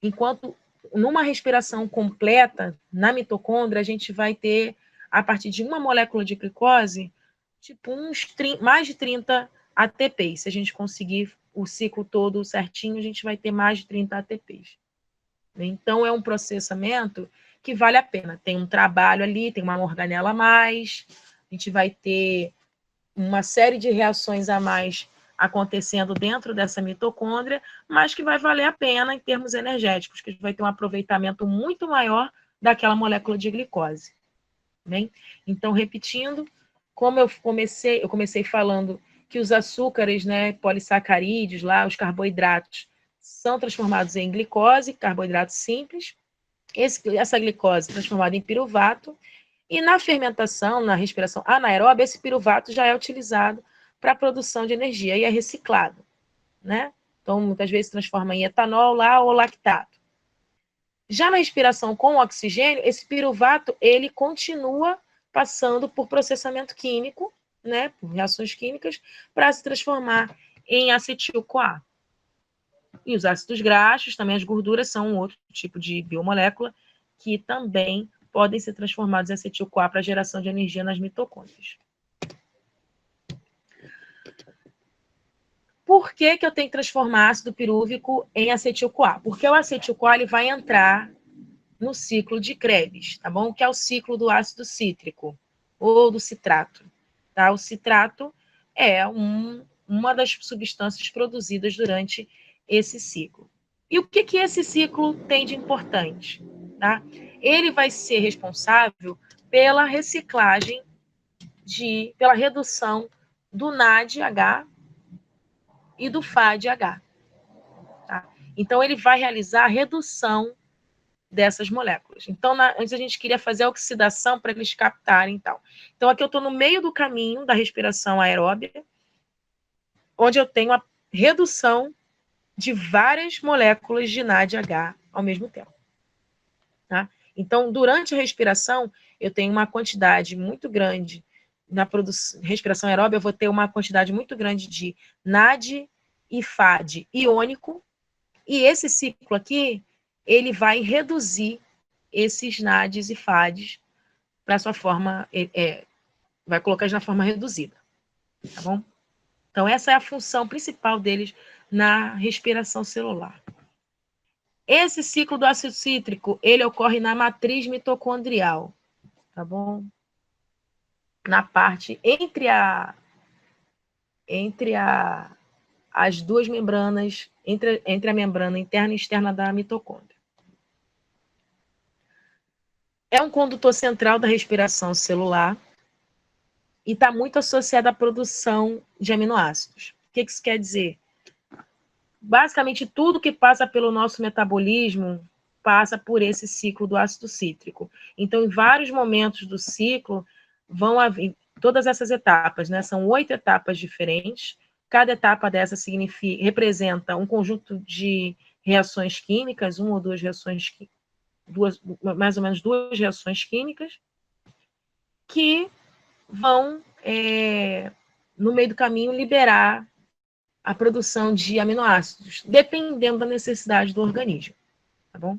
Enquanto, numa respiração completa, na mitocôndria, a gente vai ter, a partir de uma molécula de glicose, tipo mais de 30 ATPs. Se a gente conseguir o ciclo todo certinho, a gente vai ter mais de 30 ATPs. Então, é um processamento que vale a pena. Tem um trabalho ali, tem uma organela a mais, a gente vai ter uma série de reações a mais acontecendo dentro dessa mitocôndria, mas que vai valer a pena em termos energéticos, que vai ter um aproveitamento muito maior daquela molécula de glicose. Bem? Então, repetindo, como eu comecei falando que os açúcares, né, polissacarídeos, lá, os carboidratos, são transformados em glicose, carboidrato simples. Essa glicose é transformada em piruvato, e na fermentação, na respiração anaeróbica, esse piruvato já é utilizado para a produção de energia e é reciclado, né? Então, muitas vezes se transforma em etanol lá ou lactato. Já na respiração com oxigênio, esse piruvato, ele continua passando por processamento químico, né, por reações químicas, para se transformar em acetil-CoA. E os ácidos graxos, também as gorduras, são um outro tipo de biomolécula que também podem ser transformados em acetil-CoA para geração de energia nas mitocôndrias. Por que eu tenho que transformar ácido pirúvico em acetil-CoA? Porque o acetil-CoA ele vai entrar no ciclo de Krebs, tá bom? Que é o ciclo do ácido cítrico ou do citrato. Tá? O citrato é uma das substâncias produzidas durante esse ciclo. E o que esse ciclo tem de importante? Tá? Ele vai ser responsável pela reciclagem, pela redução do NADH e do FADH. Tá? Então, ele vai realizar a redução dessas moléculas. Então, antes a gente queria fazer a oxidação para eles captarem e tal. Então, aqui eu estou no meio do caminho da respiração aeróbica, onde eu tenho a redução de várias moléculas de NADH ao mesmo tempo. Tá? Então, durante a respiração, eu tenho uma quantidade muito grande, na respiração aeróbica, eu vou ter uma quantidade muito grande de NAD e FAD iônico, e esse ciclo aqui, ele vai reduzir esses NADs e FADs para sua forma, vai colocar eles na forma reduzida, tá bom? Então, essa é a função principal deles na respiração celular. Esse ciclo do ácido cítrico, ele ocorre na matriz mitocondrial, tá bom? Na parte entre as duas membranas, entre a membrana interna e externa da mitocôndria. É um condutor central da respiração celular e está muito associado à produção de aminoácidos. O que isso quer dizer? Basicamente, tudo que passa pelo nosso metabolismo passa por esse ciclo do ácido cítrico. Então, em vários momentos do ciclo, vão haver todas essas etapas, né? São 8 etapas diferentes. Cada etapa dessa representa um conjunto de reações químicas, uma ou duas reações, mais ou menos 2 reações químicas, que vão, no meio do caminho, liberar a produção de aminoácidos, dependendo da necessidade do organismo, tá bom?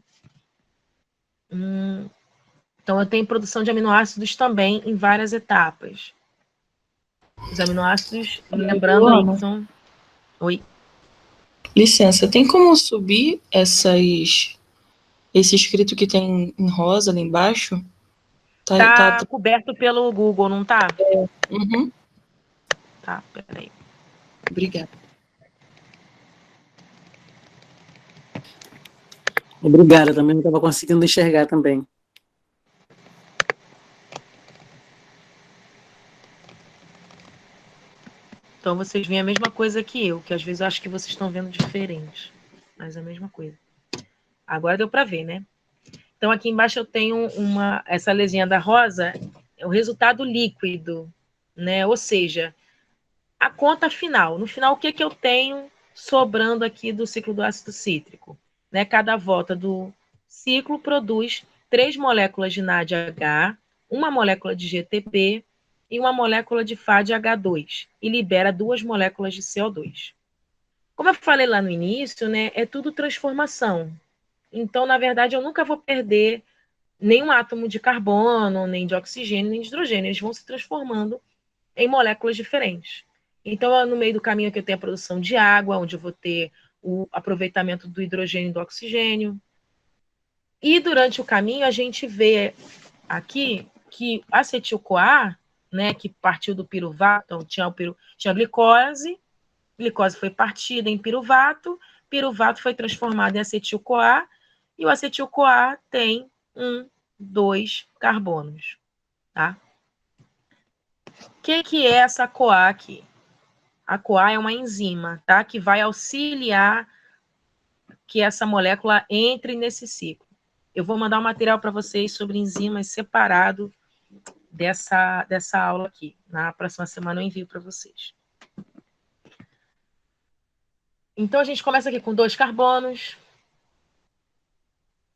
Então, eu tenho produção de aminoácidos também em várias etapas. Os aminoácidos, lembrando aí que são... Oi? Licença, tem como subir esse escrito que tem em rosa ali embaixo? Tá coberto pelo Google, não tá? Uhum. Tá, peraí. Obrigada. Obrigado, também não estava conseguindo enxergar também. Então, vocês veem a mesma coisa que eu, que às vezes eu acho que vocês estão vendo diferente, mas é a mesma coisa. Agora deu para ver, né? Então, aqui embaixo eu tenho essa legenda rosa, é o resultado líquido, né? Ou seja, a conta final. No final, o que eu tenho sobrando aqui do ciclo do ácido cítrico? Né? Cada volta do ciclo produz 3 moléculas de NADH, uma molécula de GTP e uma molécula de FADH2, e libera 2 moléculas de CO2. Como eu falei lá no início, né, é tudo transformação. Então, na verdade, eu nunca vou perder nenhum átomo de carbono, nem de oxigênio, nem de hidrogênio. Eles vão se transformando em moléculas diferentes. Então, no meio do caminho aqui eu tenho a produção de água, onde eu vou ter o aproveitamento do hidrogênio e do oxigênio. E durante o caminho a gente vê aqui que a acetil-CoA, né, que partiu do piruvato, então tinha glicose foi partida em piruvato foi transformado em acetil-CoA, e o acetil-CoA tem 2 carbonos. Tá? O que é essa CoA aqui? A CoA é uma enzima, tá? Que vai auxiliar que essa molécula entre nesse ciclo. Eu vou mandar um material para vocês sobre enzimas separado dessa aula aqui. Na próxima semana eu envio para vocês. Então, a gente começa aqui com 2 carbonos.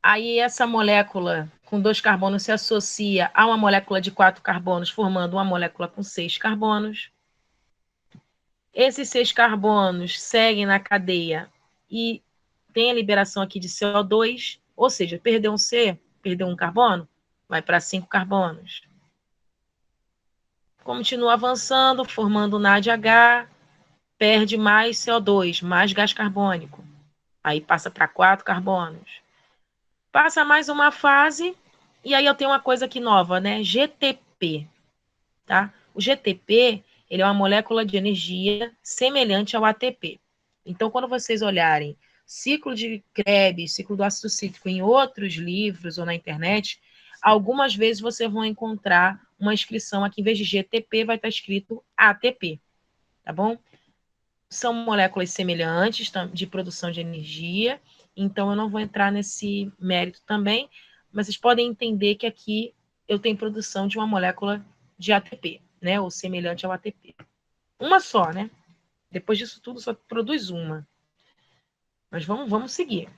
Aí, essa molécula com 2 carbonos se associa a uma molécula de 4 carbonos, formando uma molécula com 6 carbonos. Esses 6 carbonos seguem na cadeia e tem a liberação aqui de CO2, ou seja, perdeu um C, perdeu um carbono, vai para 5 carbonos. Continua avançando, formando NADH, perde mais CO2, mais gás carbônico. Aí passa para 4 carbonos. Passa mais uma fase, e aí eu tenho uma coisa aqui nova, né? GTP. Tá? O GTP, ele é uma molécula de energia semelhante ao ATP. Então, quando vocês olharem ciclo de Krebs, ciclo do ácido cítrico em outros livros ou na internet, algumas vezes vocês vão encontrar uma inscrição aqui, em vez de GTP, vai estar escrito ATP. tá bom? São moléculas semelhantes de produção de energia, então eu não vou entrar nesse mérito também, mas vocês podem entender que aqui eu tenho produção de uma molécula de ATP, né? Ou semelhante ao ATP. Uma só, né? Depois disso tudo, só produz uma. Mas vamos seguir.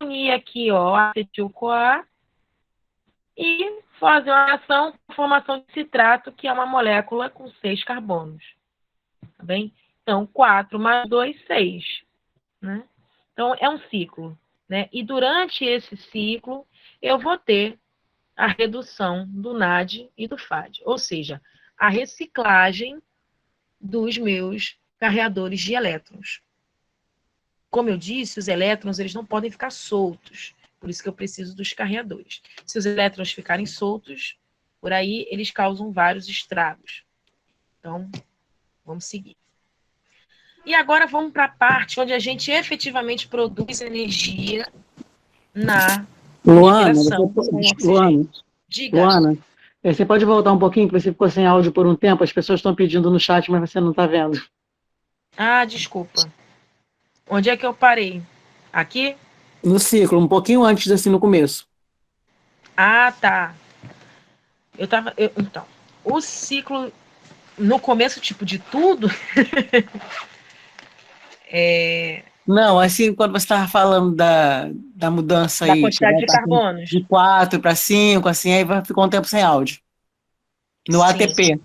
E aqui, ó, acetil-CoA e fazer uma reação com formação de citrato, que é uma molécula com 6 carbonos. Tá bem? Então, 4 mais 2, 6. Né? Então, é um ciclo. Né? E durante esse ciclo, eu vou ter a redução do NAD e do FAD, ou seja, a reciclagem dos meus carreadores de elétrons. Como eu disse, os elétrons eles não podem ficar soltos, por isso que eu preciso dos carreadores. Se os elétrons ficarem soltos, por aí eles causam vários estragos. Então, vamos seguir. E agora vamos para a parte onde a gente efetivamente produz energia na Luana, respiração com oxigênio. Luana, Diga. Luana, você pode voltar um pouquinho, que você ficou sem áudio por um tempo, as pessoas estão pedindo no chat, mas você não está vendo. Ah, desculpa. Onde é que eu parei? Aqui? No ciclo, um pouquinho antes, assim, no começo. Ah, tá. Então, o ciclo, no começo, tipo, de tudo, Não, assim, quando você estava falando da mudança da aí, que quantidade vai de passando carbonos. de 4 para 5, assim, aí ficou um tempo sem áudio. No Sim. ATP.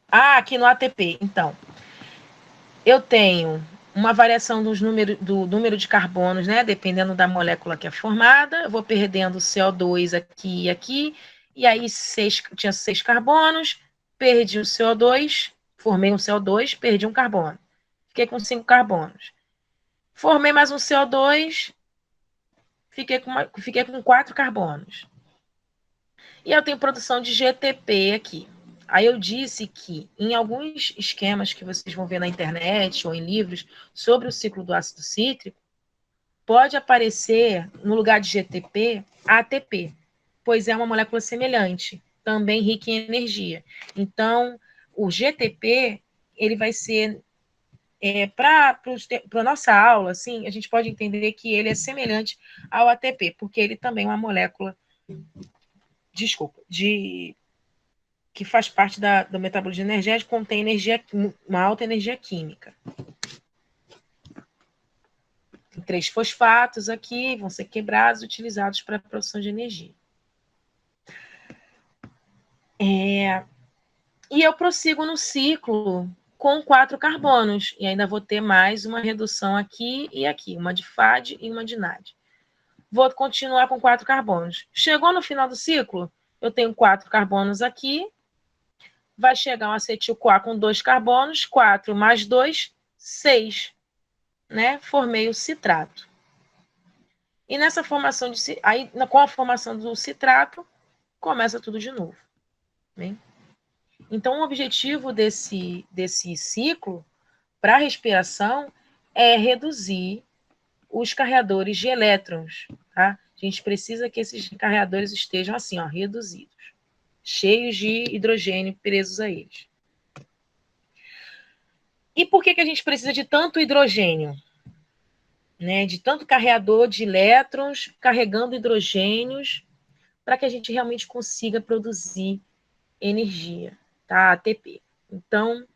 Ah, aqui no ATP. Então, eu tenho uma variação do número de carbonos, né? Dependendo da molécula que é formada. Eu vou perdendo CO2 aqui e aqui. E aí tinha 6 carbonos, perdi o CO2, formei um CO2, perdi um carbono. Fiquei com 5 carbonos. Formei mais um CO2, fiquei com 4 carbonos. E eu tenho produção de GTP aqui. Aí eu disse que em alguns esquemas que vocês vão ver na internet ou em livros sobre o ciclo do ácido cítrico, pode aparecer, no lugar de GTP, ATP, pois é uma molécula semelhante, também rica em energia. Então, o GTP, ele vai ser, para a nossa aula, assim, a gente pode entender que ele é semelhante ao ATP, porque ele também é uma molécula, que faz parte do metabolismo energético, contém uma alta energia química. Tem 3 fosfatos aqui, vão ser quebrados e utilizados para a produção de energia. E eu prossigo no ciclo com 4 carbonos, e ainda vou ter mais uma redução aqui e aqui, uma de FAD e uma de NAD. Vou continuar com 4 carbonos. Chegou no final do ciclo, eu tenho 4 carbonos aqui, vai chegar um acetil-CoA com 2 carbonos, 4 mais 2, 6. Né? Formei o citrato. E nessa formação aí, com a formação do citrato, começa tudo de novo. Né? Então, o objetivo desse ciclo para a respiração é reduzir os carreadores de elétrons. Tá? A gente precisa que esses carreadores estejam assim, ó, reduzidos, cheios de hidrogênio presos a eles. E por que a gente precisa de tanto hidrogênio? Né, de tanto carreador de elétrons carregando hidrogênios para que a gente realmente consiga produzir energia, tá? ATP. Então,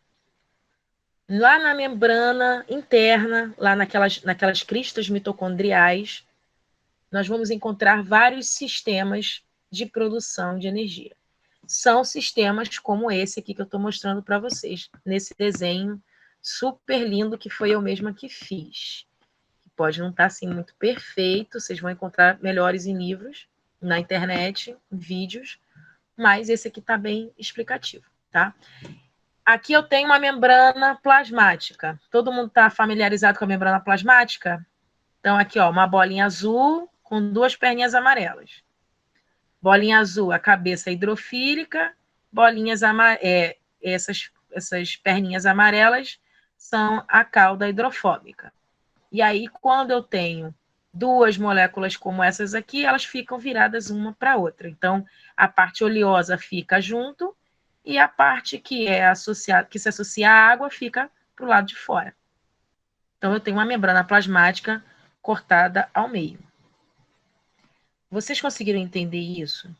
lá na membrana interna, lá naquelas cristas mitocondriais, nós vamos encontrar vários sistemas de produção de energia. São sistemas como esse aqui que eu estou mostrando para vocês, nesse desenho super lindo que foi eu mesma que fiz. Pode não estar assim muito perfeito, vocês vão encontrar melhores em livros, na internet, em vídeos, mas esse aqui está bem explicativo, tá? Aqui eu tenho uma membrana plasmática. Todo mundo está familiarizado com a membrana plasmática? Então, aqui, ó, uma bolinha azul com duas perninhas amarelas. Bolinha azul, a cabeça hidrofílica. Essas perninhas amarelas são a cauda hidrofóbica. E aí, quando eu tenho duas moléculas como essas aqui, elas ficam viradas uma para a outra. Então, a parte oleosa fica junto e a parte que se associa à água fica para o lado de fora. Então, eu tenho uma membrana plasmática cortada ao meio. Vocês conseguiram entender isso?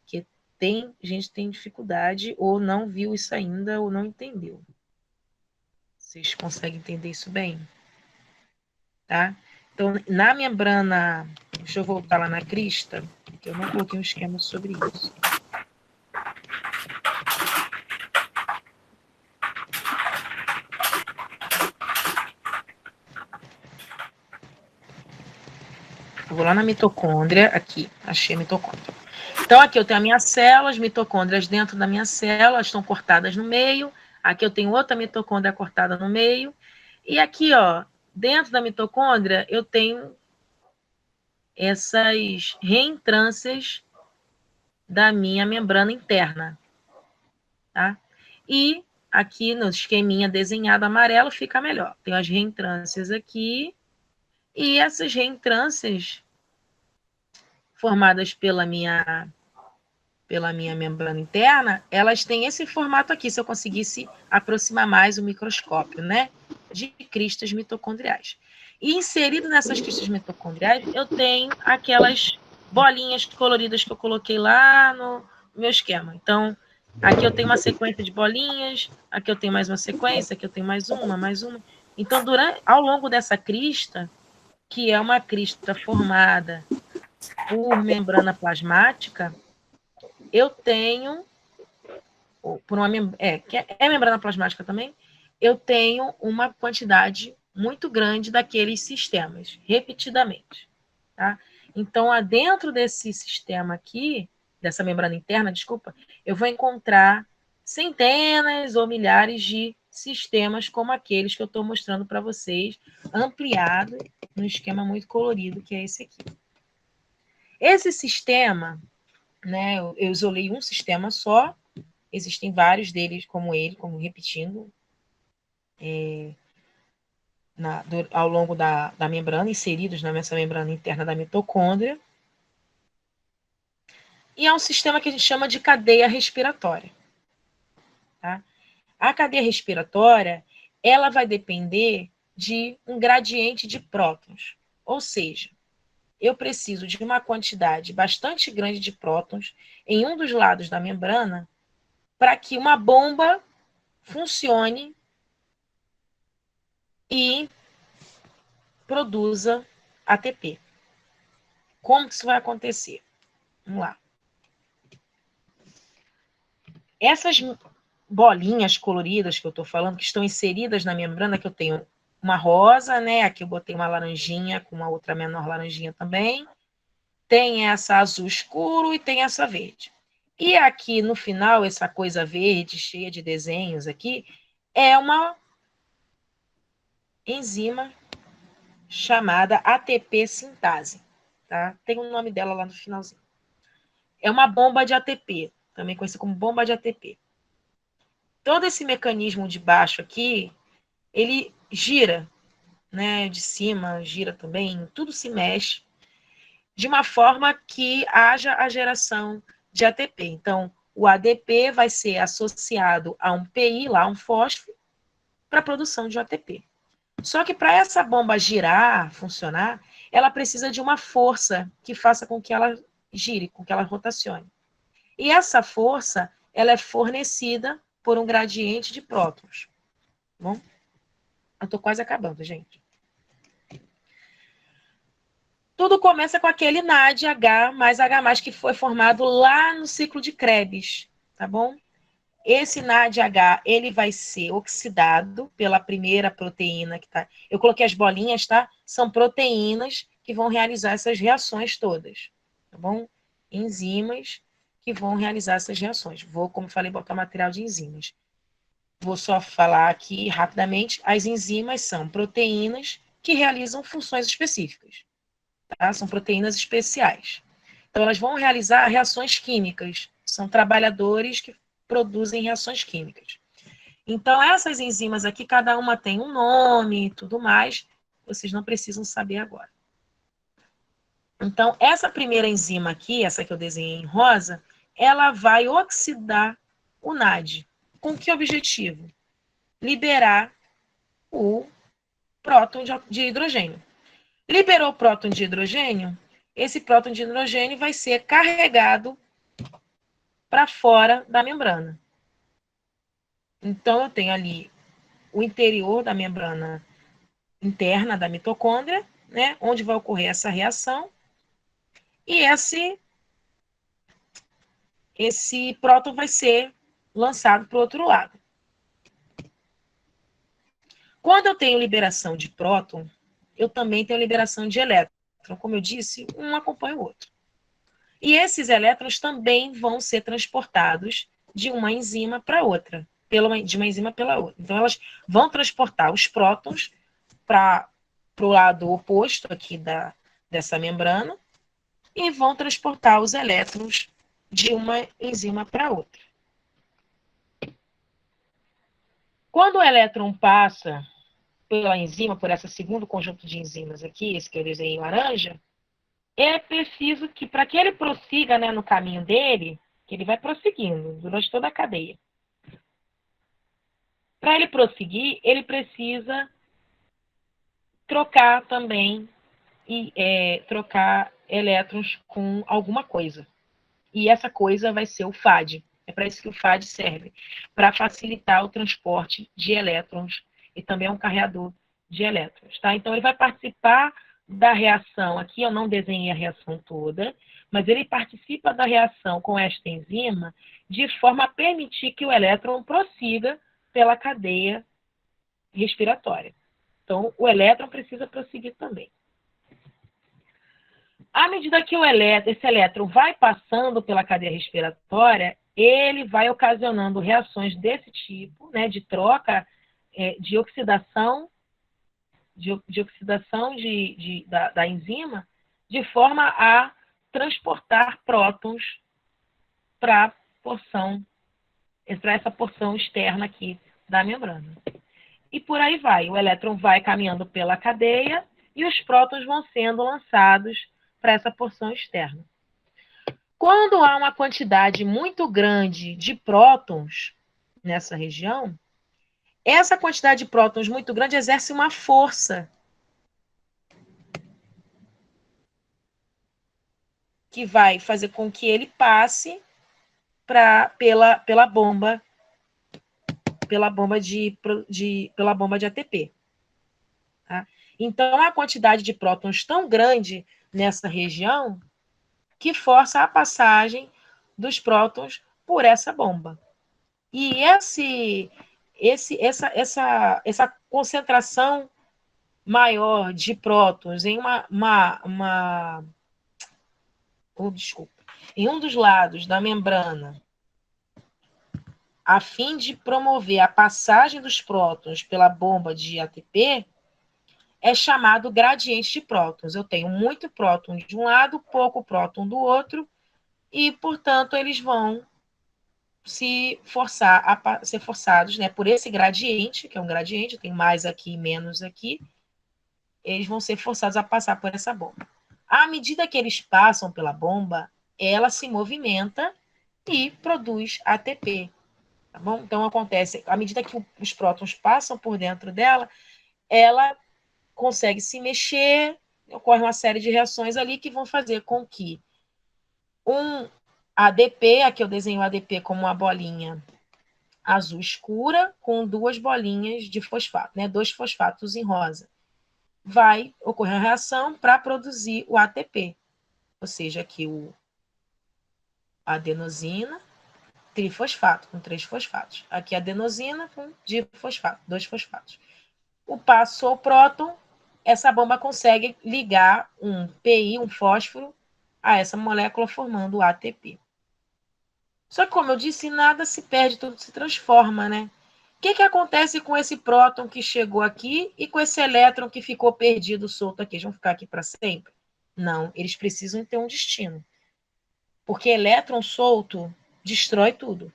Que tem gente que tem dificuldade ou não viu isso ainda ou não entendeu. Vocês conseguem entender isso bem? Tá? Então, na membrana, deixa eu voltar lá na crista, que eu não coloquei um esquema sobre isso. Eu vou lá na mitocôndria, aqui, achei a mitocôndria. Então, aqui eu tenho as minhas células, mitocôndrias dentro da minha célula, estão cortadas no meio. Aqui eu tenho outra mitocôndria cortada no meio. E aqui, ó, dentro da mitocôndria, eu tenho essas reentrâncias da minha membrana interna, tá? E aqui no esqueminha desenhado amarelo fica melhor. Tem as reentrâncias aqui, e essas reentrâncias formadas pela minha membrana interna, elas têm esse formato aqui, se eu conseguisse aproximar mais o microscópio, né? De cristas mitocondriais. E inserido nessas cristas mitocondriais, eu tenho aquelas bolinhas coloridas que eu coloquei lá no meu esquema. Então, aqui eu tenho uma sequência de bolinhas, aqui eu tenho mais uma sequência, aqui eu tenho mais uma, mais uma. Então, ao longo dessa crista, que é uma crista formada por membrana plasmática, eu tenho, que é membrana plasmática também, eu tenho uma quantidade muito grande daqueles sistemas, repetidamente. Tá? Então, dentro desse sistema aqui, dessa membrana interna, desculpa, eu vou encontrar centenas ou milhares de sistemas como aqueles que eu estou mostrando para vocês, ampliado num esquema muito colorido, que é esse aqui. Esse sistema, né, eu isolei um sistema só, existem vários deles como ele, como repetindo, ao longo da membrana, inseridos nessa membrana interna da mitocôndria. E é um sistema que a gente chama de cadeia respiratória. Tá? A cadeia respiratória, ela vai depender de um gradiente de prótons. Ou seja, eu preciso de uma quantidade bastante grande de prótons em um dos lados da membrana para que uma bomba funcione e produza ATP. Como que isso vai acontecer? Vamos lá. Essas bolinhas coloridas que eu estou falando, que estão inseridas na membrana, que eu tenho uma rosa, né? Aqui eu botei uma laranjinha com uma outra menor laranjinha também. Tem essa azul escuro e tem essa verde. E aqui no final, essa coisa verde, cheia de desenhos aqui, é uma enzima chamada ATP sintase. Tá? Tem o nome dela lá no finalzinho. É uma bomba de ATP, também conhecida como bomba de ATP. Todo esse mecanismo de baixo aqui, ele gira, né? De cima gira também, tudo se mexe, de uma forma que haja a geração de ATP. Então, o ADP vai ser associado a um PI, lá um fósforo, para a produção de ATP. Só que para essa bomba girar, funcionar, ela precisa de uma força que faça com que ela gire, com que ela rotacione. E essa força, ela é fornecida por um gradiente de prótons. Tá bom? Eu estou quase acabando, gente. Tudo começa com aquele NADH mais H+, que foi formado lá no ciclo de Krebs, tá bom? Esse NADH, ele vai ser oxidado pela primeira proteína que tá... Eu coloquei as bolinhas, tá? São proteínas que vão realizar essas reações todas, tá bom? Enzimas que vão realizar essas reações. Vou, como falei, botar material de enzimas. vou só falar aqui rapidamente, as enzimas são proteínas que realizam funções específicas, tá? São proteínas especiais. Então, elas vão realizar reações químicas, são trabalhadores que produzem reações químicas. Então, essas enzimas aqui, cada uma tem um nome e tudo mais, vocês não precisam saber agora. Então, essa primeira enzima aqui, essa que eu desenhei em rosa, ela vai oxidar o NAD. Com que objetivo? Liberar o próton de hidrogênio. Liberou o próton de hidrogênio, esse próton de hidrogênio vai ser carregado para fora da membrana. Então, eu tenho ali o interior da membrana interna da mitocôndria, né, onde vai ocorrer essa reação, e esse próton vai ser lançado para o outro lado. Quando eu tenho liberação de próton, eu também tenho liberação de elétron. Como eu disse, um acompanha o outro. E esses elétrons também vão ser transportados de uma enzima para outra, de uma enzima pela outra. Então, elas vão transportar os prótons para o lado oposto aqui dessa membrana e vão transportar os elétrons de uma enzima para outra. Quando o elétron passa pela enzima, por esse segundo conjunto de enzimas aqui, esse que eu desenhei em laranja, é preciso que, para que ele prossiga, né, no caminho dele, que ele vai prosseguindo durante toda a cadeia. Para ele prosseguir, ele precisa trocar também trocar elétrons com alguma coisa. E essa coisa vai ser o FAD. É para isso que o FAD serve, para facilitar o transporte de elétrons e também é um carreador de elétrons, tá? Então, ele vai participar da reação. Aqui eu não desenhei a reação toda, mas ele participa da reação com esta enzima de forma a permitir que o elétron prossiga pela cadeia respiratória. Então, o elétron precisa prosseguir também. À medida que esse elétron vai passando pela cadeia respiratória, ele vai ocasionando reações desse tipo, né, de troca, de oxidação, da enzima, de forma a transportar prótons para essa porção externa aqui da membrana. E por aí vai. O elétron vai caminhando pela cadeia e os prótons vão sendo lançados para essa porção externa. Quando há uma quantidade muito grande de prótons nessa região, essa quantidade de prótons muito grande exerce uma força que vai fazer com que ele passe pela bomba de ATP. Tá? Então, a quantidade de prótons tão grande nessa região que força a passagem dos prótons por essa bomba. E essa concentração maior de prótons em em um dos lados da membrana, a fim de promover a passagem dos prótons pela bomba de ATP, é chamado gradiente de prótons. Eu tenho muito próton de um lado, pouco próton do outro, e, portanto, eles vão ser forçados, né, por esse gradiente, que é um gradiente, eu tenho mais aqui e menos aqui, eles vão ser forçados a passar por essa bomba. À medida que eles passam pela bomba, ela se movimenta e produz ATP. Tá bom? Então, acontece, à medida que os prótons passam por dentro dela, ela consegue se mexer, ocorre uma série de reações ali que vão fazer com que um ADP, aqui eu desenho o ADP como uma bolinha azul escura com duas bolinhas de fosfato, né, 2 fosfatos em rosa. Vai ocorrer uma reação para produzir o ATP, ou seja, aqui a adenosina, trifosfato, com 3 fosfatos. Aqui a adenosina com difosfato, 2 fosfatos. Passou o próton, essa bomba consegue ligar um PI, um fósforo, a essa molécula formando o ATP. Só que, como eu disse, nada se perde, tudo se transforma, né? que acontece com esse próton que chegou aqui e com esse elétron que ficou perdido, solto aqui? Eles vão ficar aqui para sempre? Não, eles precisam ter um destino. Porque elétron solto destrói tudo.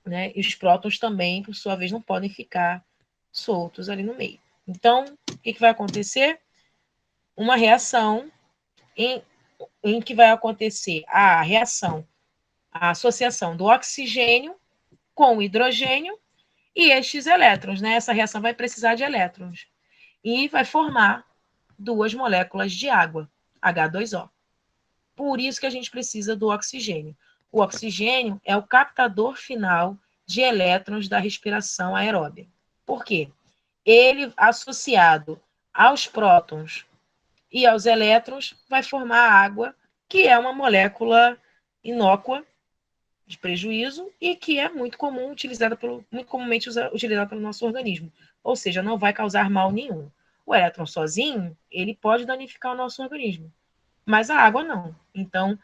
Né? E os prótons também, por sua vez, não podem ficar soltos ali no meio. Então, o que vai acontecer? Uma reação em que vai acontecer a reação, a associação do oxigênio com o hidrogênio e estes elétrons, né? Essa reação vai precisar de elétrons e vai formar duas moléculas de água, H2O. Por isso que a gente precisa do oxigênio. O oxigênio é o captador final de elétrons da respiração aeróbia. Por quê? Ele, associado aos prótons e aos elétrons, vai formar a água, que é uma molécula inócua, de prejuízo, e que é muito comumente utilizada pelo nosso organismo. Ou seja, não vai causar mal nenhum. O elétron sozinho, ele pode danificar o nosso organismo, mas a água não. Então,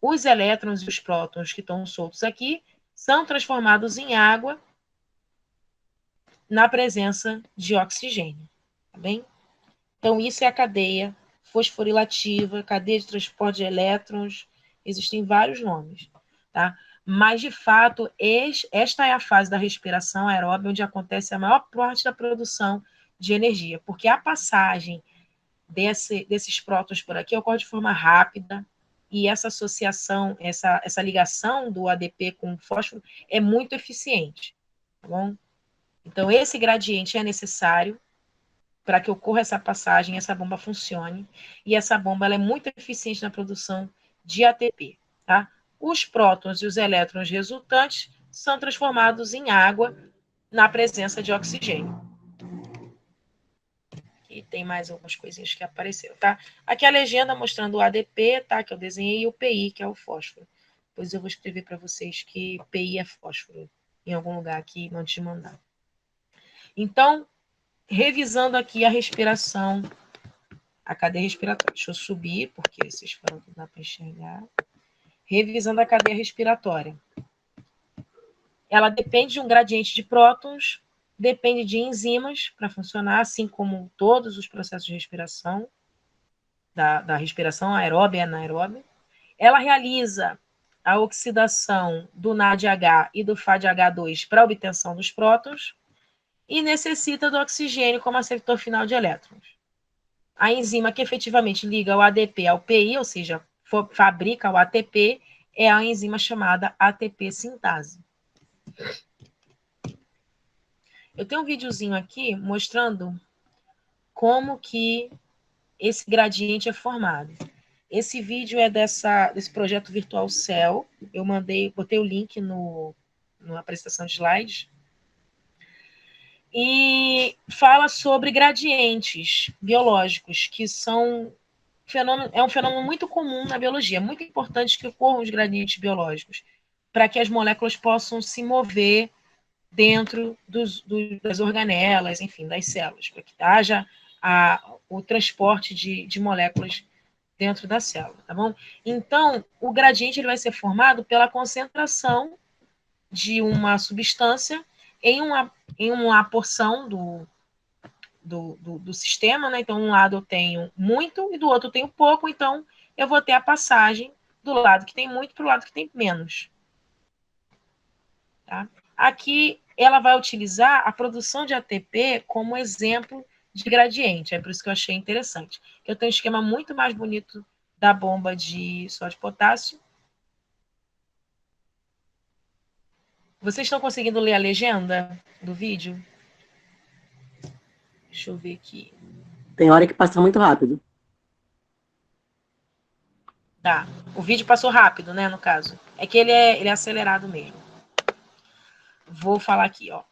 os elétrons e os prótons que estão soltos aqui são transformados em água na presença de oxigênio. Tá bem? Então, isso é a cadeia fosforilativa, cadeia de transporte de elétrons, existem vários nomes. Tá? Mas, de fato, esta é a fase da respiração aeróbica onde acontece a maior parte da produção de energia, porque a passagem desses prótons por aqui ocorre de forma rápida, e essa associação, essa ligação do ADP com o fósforo é muito eficiente, tá bom? Então, esse gradiente é necessário para que ocorra essa passagem, essa bomba funcione, e essa bomba ela é muito eficiente na produção de ATP, tá? Os prótons e os elétrons resultantes são transformados em água na presença de oxigênio. E tem mais algumas coisinhas que apareceram, tá? Aqui a legenda mostrando o ADP, tá? Que eu desenhei, e o PI, que é o fósforo. Depois eu vou escrever para vocês que PI é fósforo, em algum lugar aqui, antes de mandar. Então, revisando aqui a respiração, a cadeia respiratória. Deixa eu subir, porque vocês falam que não dá para enxergar. Revisando a cadeia respiratória. Ela depende de um gradiente de prótons, depende de enzimas para funcionar, assim como todos os processos de respiração, da respiração aeróbia e anaeróbia. Ela realiza a oxidação do NADH e do FADH2 para a obtenção dos prótons e necessita do oxigênio como aceptor final de elétrons. A enzima que efetivamente liga o ADP ao PI, ou seja, fabrica o ATP, é a enzima chamada ATP sintase. Eu tenho um videozinho aqui mostrando como que esse gradiente é formado. Esse vídeo é desse projeto Virtual Cell. Eu botei o link na apresentação de slides. E fala sobre gradientes biológicos, que é um fenômeno muito comum na biologia. É muito importante que ocorram os gradientes biológicos, para que as moléculas possam se mover dentro das organelas, enfim, das células, para que haja o transporte de moléculas dentro da célula, tá bom? Então, o gradiente ele vai ser formado pela concentração de uma substância em uma porção do sistema, né? Então, um lado eu tenho muito e do outro eu tenho pouco, então eu vou ter a passagem do lado que tem muito para o lado que tem menos. Tá? Aqui, ela vai utilizar a produção de ATP como exemplo de gradiente, é por isso que eu achei interessante. Eu tenho um esquema muito mais bonito da bomba de sódio de potássio. Vocês estão conseguindo ler a legenda do vídeo? Deixa eu ver aqui. Tem hora que passa muito rápido. Tá. O vídeo passou rápido, né, no caso. É que ele é acelerado mesmo. Vou falar aqui, ó.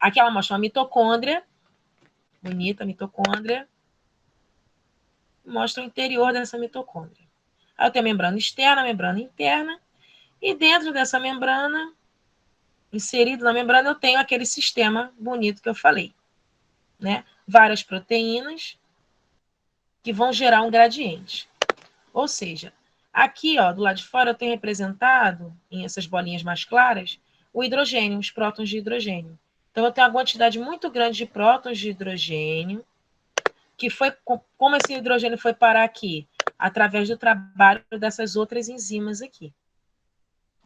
Aqui ela mostra uma mitocôndria. Bonita mitocôndria. Mostra o interior dessa mitocôndria. Aí eu tenho a membrana externa, a membrana interna. E dentro dessa membrana, inserido na membrana, eu tenho aquele sistema bonito que eu falei. Né? Várias proteínas que vão gerar um gradiente. Ou seja, aqui, ó, do lado de fora, eu tenho representado, em essas bolinhas mais claras, o hidrogênio, os prótons de hidrogênio. Então, eu tenho uma quantidade muito grande de prótons de hidrogênio, que foi, como esse hidrogênio foi parar aqui? Através do trabalho dessas outras enzimas aqui.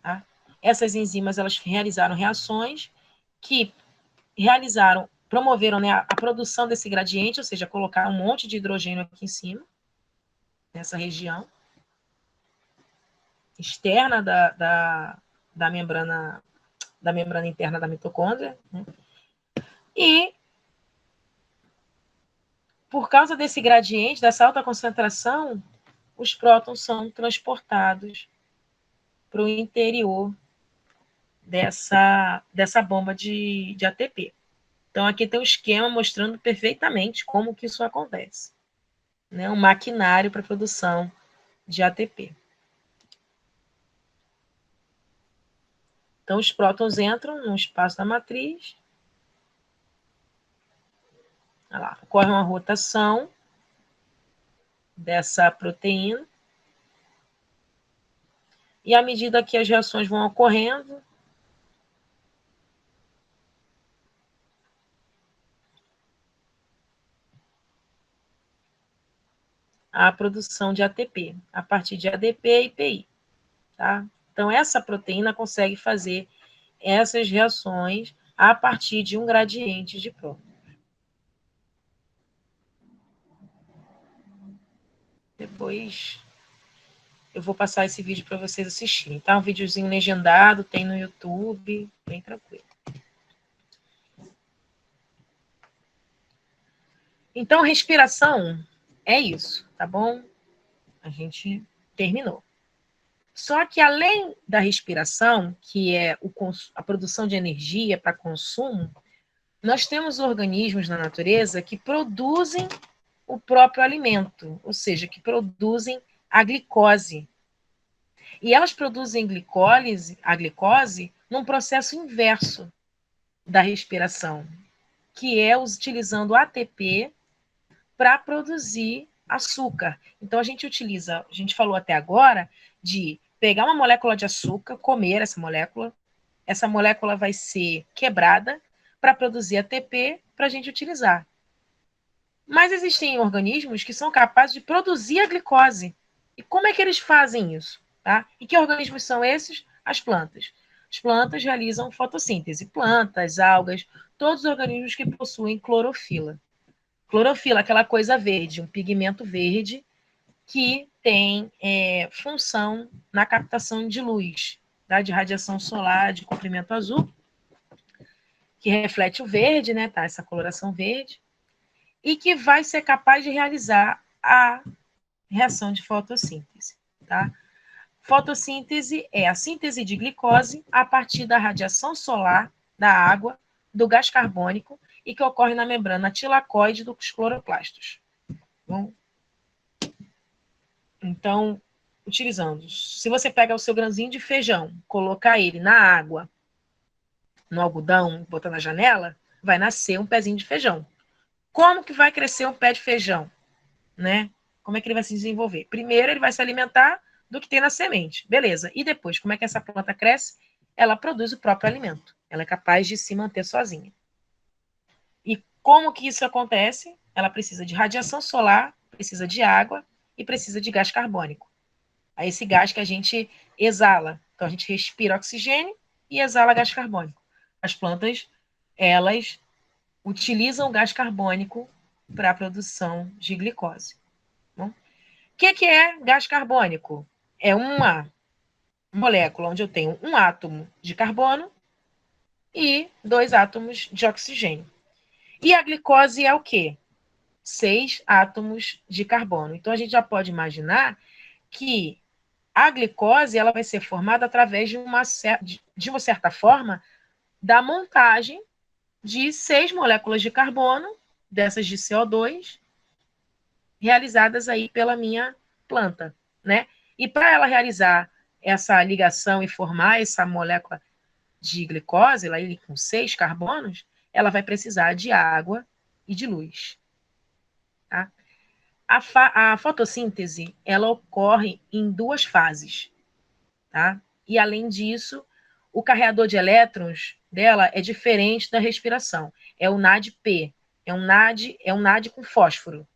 Tá? Essas enzimas, elas realizaram reações que promoveram, né, a produção desse gradiente, ou seja, colocaram um monte de hidrogênio aqui em cima, nessa região externa da membrana interna da mitocôndria, né? E por causa desse gradiente, dessa alta concentração, os prótons são transportados para o interior dessa bomba de ATP. Então, aqui tem um esquema mostrando perfeitamente como que isso acontece. Né? Um maquinário para a produção de ATP. Então, os prótons entram no espaço da matriz. Olha lá, ocorre uma rotação dessa proteína. E à medida que as reações vão ocorrendo, a produção de ATP, a partir de ADP e IPI. Tá? Então, essa proteína consegue fazer essas reações a partir de um gradiente de prótons. Depois eu vou passar esse vídeo para vocês assistirem. Tá? Um videozinho legendado, tem no YouTube, bem tranquilo. Então, respiração é isso, tá bom? A gente terminou. Só que além da respiração, que é a produção de energia para consumo, nós temos organismos na natureza que produzem o próprio alimento, ou seja, que produzem a glicose. E elas produzem a glicose num processo inverso da respiração, que é utilizando ATP para produzir açúcar. Então, a gente falou até agora de pegar uma molécula de açúcar, comer essa molécula vai ser quebrada para produzir ATP para a gente utilizar. Mas existem organismos que são capazes de produzir a glicose. E como é que eles fazem isso? Tá? E que organismos são esses? As plantas. As plantas realizam fotossíntese. Plantas, algas, todos os organismos que possuem clorofila. Clorofila, aquela coisa verde, um pigmento verde que tem função na captação de luz, tá? De radiação solar de comprimento azul, que reflete o verde, né? Tá? Essa coloração verde, e que vai ser capaz de realizar a reação de fotossíntese. Tá? Fotossíntese é a síntese de glicose a partir da radiação solar, da água, do gás carbônico e que ocorre na membrana tilacoide dos cloroplastos. Bom, então, se você pega o seu grãozinho de feijão, colocar ele na água, no algodão, botar na janela, vai nascer um pezinho de feijão. Como que vai crescer um pé de feijão? Né? Como é que ele vai se desenvolver? Primeiro, ele vai se alimentar do que tem na semente. Beleza. E depois, como é que essa planta cresce? Ela produz o próprio alimento. Ela é capaz de se manter sozinha. E como que isso acontece? Ela precisa de radiação solar, precisa de água e precisa de gás carbônico. É esse gás que a gente exala. Então, a gente respira oxigênio e exala gás carbônico. As plantas, elas utilizam o gás carbônico para a produção de glicose. O que é gás carbônico? É uma molécula onde eu tenho um átomo de carbono e 2 átomos de oxigênio. E a glicose é o quê? 6 átomos de carbono. Então, a gente já pode imaginar que a glicose ela vai ser formada através de uma certa forma da montagem de 6 moléculas de carbono, dessas de CO2, realizadas aí pela minha planta, né? E para ela realizar essa ligação e formar essa molécula de glicose, ela com 6 carbonos, ela vai precisar de água e de luz. Tá? A fotossíntese, ela ocorre em 2 fases. Tá? E, além disso, o carreador de elétrons dela é diferente da respiração. É o NAD-P. É um NAD com fósforo.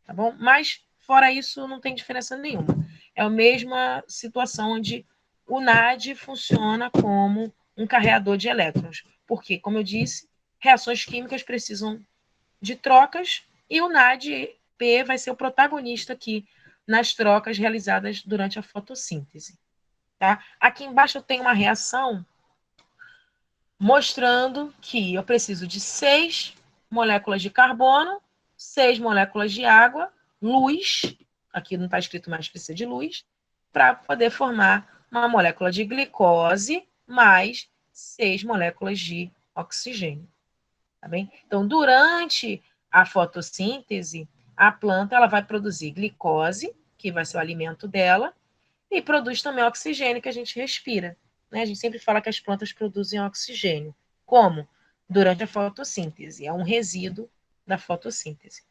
Tá bom? Mas, fora isso, não tem diferença nenhuma. É a mesma situação onde o NAD funciona como um carreador de elétrons. Porque, como eu disse, reações químicas precisam de trocas e o NAD-P vai ser o protagonista aqui nas trocas realizadas durante a fotossíntese. Tá? Aqui embaixo eu tenho uma reação mostrando que eu preciso de 6 moléculas de carbono, 6 moléculas de água, luz, aqui não está escrito mais, precisa de luz, para poder formar uma molécula de glicose mais 6 moléculas de oxigênio. Tá bem? Então, durante a fotossíntese, a planta ela vai produzir glicose, que vai ser o alimento dela, e produz também oxigênio que a gente respira. Né? A gente sempre fala que as plantas produzem oxigênio. Como? Durante a fotossíntese. É um resíduo da fotossíntese.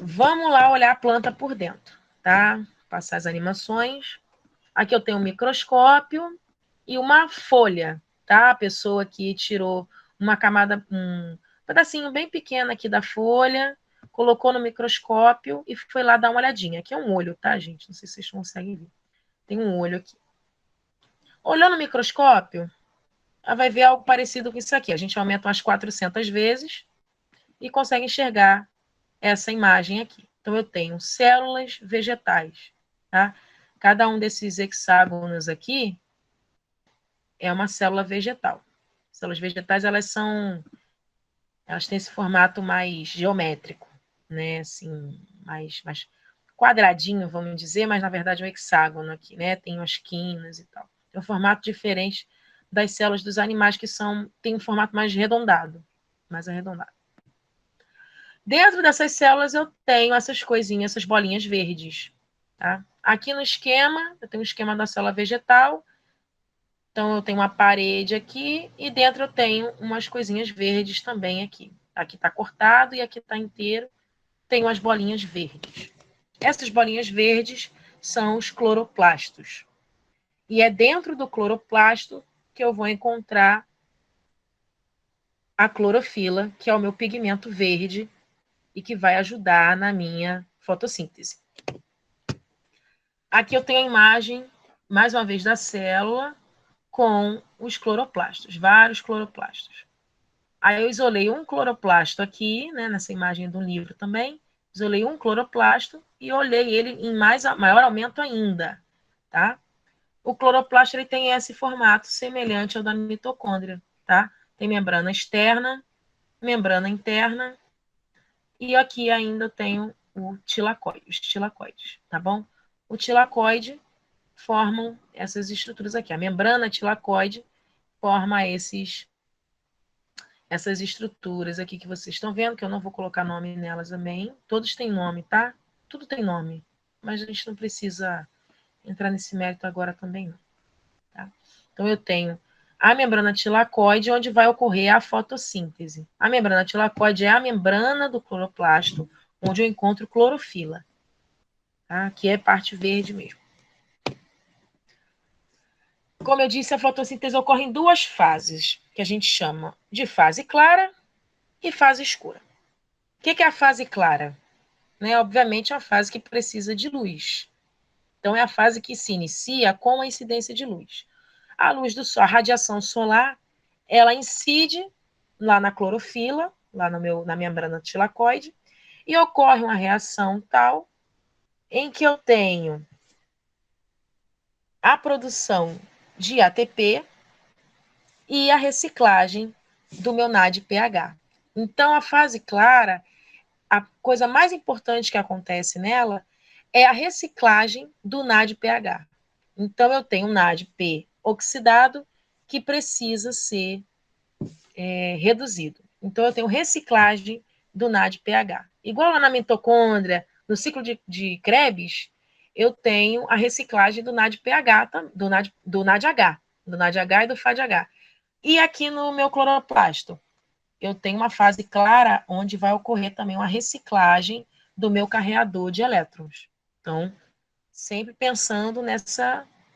Vamos lá olhar a planta por dentro, tá? Passar as animações. Aqui eu tenho um microscópio e uma folha, tá? A pessoa que tirou uma camada, um pedacinho bem pequeno aqui da folha, colocou no microscópio e foi lá dar uma olhadinha. Aqui é um olho, tá, gente? Não sei se vocês conseguem ver. Tem um olho aqui. Olhando no microscópio, ela vai ver algo parecido com isso aqui. A gente aumenta umas 400 vezes e consegue enxergar essa imagem aqui. Então, eu tenho células vegetais, tá? Cada um desses hexágonos aqui é uma célula vegetal. Células vegetais, elas têm esse formato mais geométrico, né? Assim, mais quadradinho, vamos dizer, mas na verdade é um hexágono aqui, né? Tem umas quinas e tal. Tem um formato diferente das células dos animais que têm um formato mais arredondado. Dentro dessas células eu tenho essas coisinhas, essas bolinhas verdes. Tá? Aqui no esquema, eu tenho um esquema da célula vegetal. Então, eu tenho uma parede aqui e dentro eu tenho umas coisinhas verdes também aqui. Aqui está cortado e aqui está inteiro. Tem as bolinhas verdes. Essas bolinhas verdes são os cloroplastos. E é dentro do cloroplasto que eu vou encontrar a clorofila, que é o meu pigmento verde e que vai ajudar na minha fotossíntese. Aqui eu tenho a imagem, mais uma vez, da célula com os cloroplastos, vários cloroplastos. Aí eu isolei um cloroplasto aqui, né, nessa imagem do livro também, isolei um cloroplasto e olhei ele em maior aumento ainda, tá? O cloroplasto ele tem esse formato semelhante ao da mitocôndria, tá? Tem membrana externa, membrana interna, e aqui ainda tenho os tilacoides, tá bom? O tilacoide formam essas estruturas aqui. A membrana tilacoide forma essas estruturas aqui que vocês estão vendo, que eu não vou colocar nome nelas também. Todos têm nome, tá? Tudo tem nome, mas a gente não precisa entrar nesse mérito agora também, não. Tá? Então, eu tenho a membrana tilacoide, onde vai ocorrer a fotossíntese. A membrana tilacoide é a membrana do cloroplasto, onde eu encontro clorofila, tá? Que é parte verde mesmo. Como eu disse, a fotossíntese ocorre em 2 fases, que a gente chama de fase clara e fase escura. O que é a fase clara? Né? Obviamente, é a fase que precisa de luz. Então, é a fase que se inicia com a incidência de luz. A luz do sol, a radiação solar, ela incide lá na clorofila, lá na membrana tilacoide, e ocorre uma reação tal em que eu tenho a produção de ATP e a reciclagem do meu NADPH. Então, a fase clara, a coisa mais importante que acontece nela é a reciclagem do NADPH. Então, eu tenho um NADP oxidado que precisa ser reduzido. Então, eu tenho reciclagem do NADPH. Igual lá na mitocôndria, no ciclo de Krebs, eu tenho a reciclagem do NADPH, do NADH e do FADH. E aqui no meu cloroplasto, eu tenho uma fase clara onde vai ocorrer também uma reciclagem do meu carreador de elétrons. Então, sempre pensando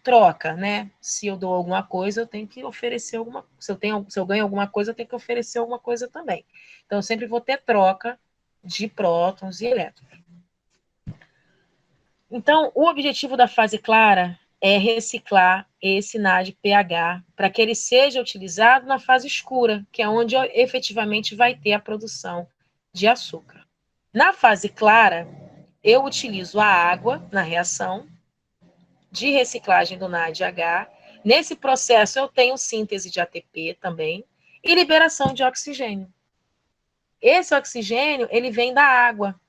troca, né? Se eu dou alguma coisa, eu tenho que oferecer alguma coisa. Se eu ganho alguma coisa, eu tenho que oferecer alguma coisa também. Então, eu sempre vou ter troca de prótons e elétrons. Então, o objetivo da fase clara é reciclar esse NADPH para que ele seja utilizado na fase escura, que é onde efetivamente vai ter a produção de açúcar. Na fase clara, eu utilizo a água na reação de reciclagem do NADH. Nesse processo, eu tenho síntese de ATP também e liberação de oxigênio. Esse oxigênio, ele vem da água.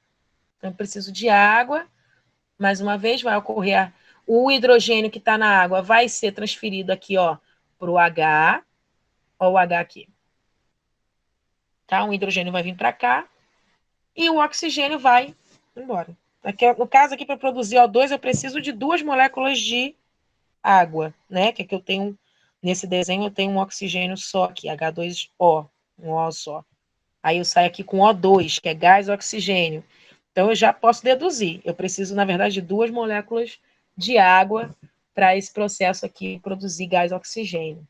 Então, eu preciso de água. Mais uma vez, vai ocorrer o hidrogênio que está na água vai ser transferido aqui, ó, para o H. Ó, o H aqui. Tá? Um hidrogênio vai vir para cá e o oxigênio vai embora. Aqui, no caso aqui, para produzir O2, eu preciso de 2 moléculas de água, né? Que aqui eu tenho, nesse desenho, eu tenho um oxigênio só aqui, H2O, um O só. Aí eu saio aqui com O2, que é gás oxigênio. Então, eu já posso deduzir. Eu preciso, na verdade, de 2 moléculas de água para esse processo aqui produzir gás oxigênio.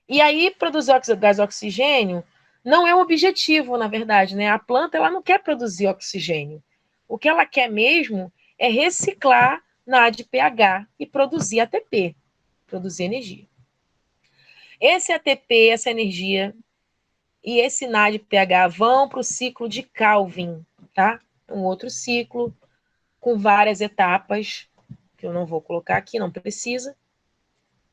E aí, produzir gás oxigênio não é um objetivo, na verdade, né? A planta, ela não quer produzir oxigênio. O que ela quer mesmo é reciclar NADPH e produzir ATP, produzir energia. Esse ATP, essa energia e esse NADPH vão para o ciclo de Calvin, tá? Um outro ciclo com várias etapas, que eu não vou colocar aqui, não precisa,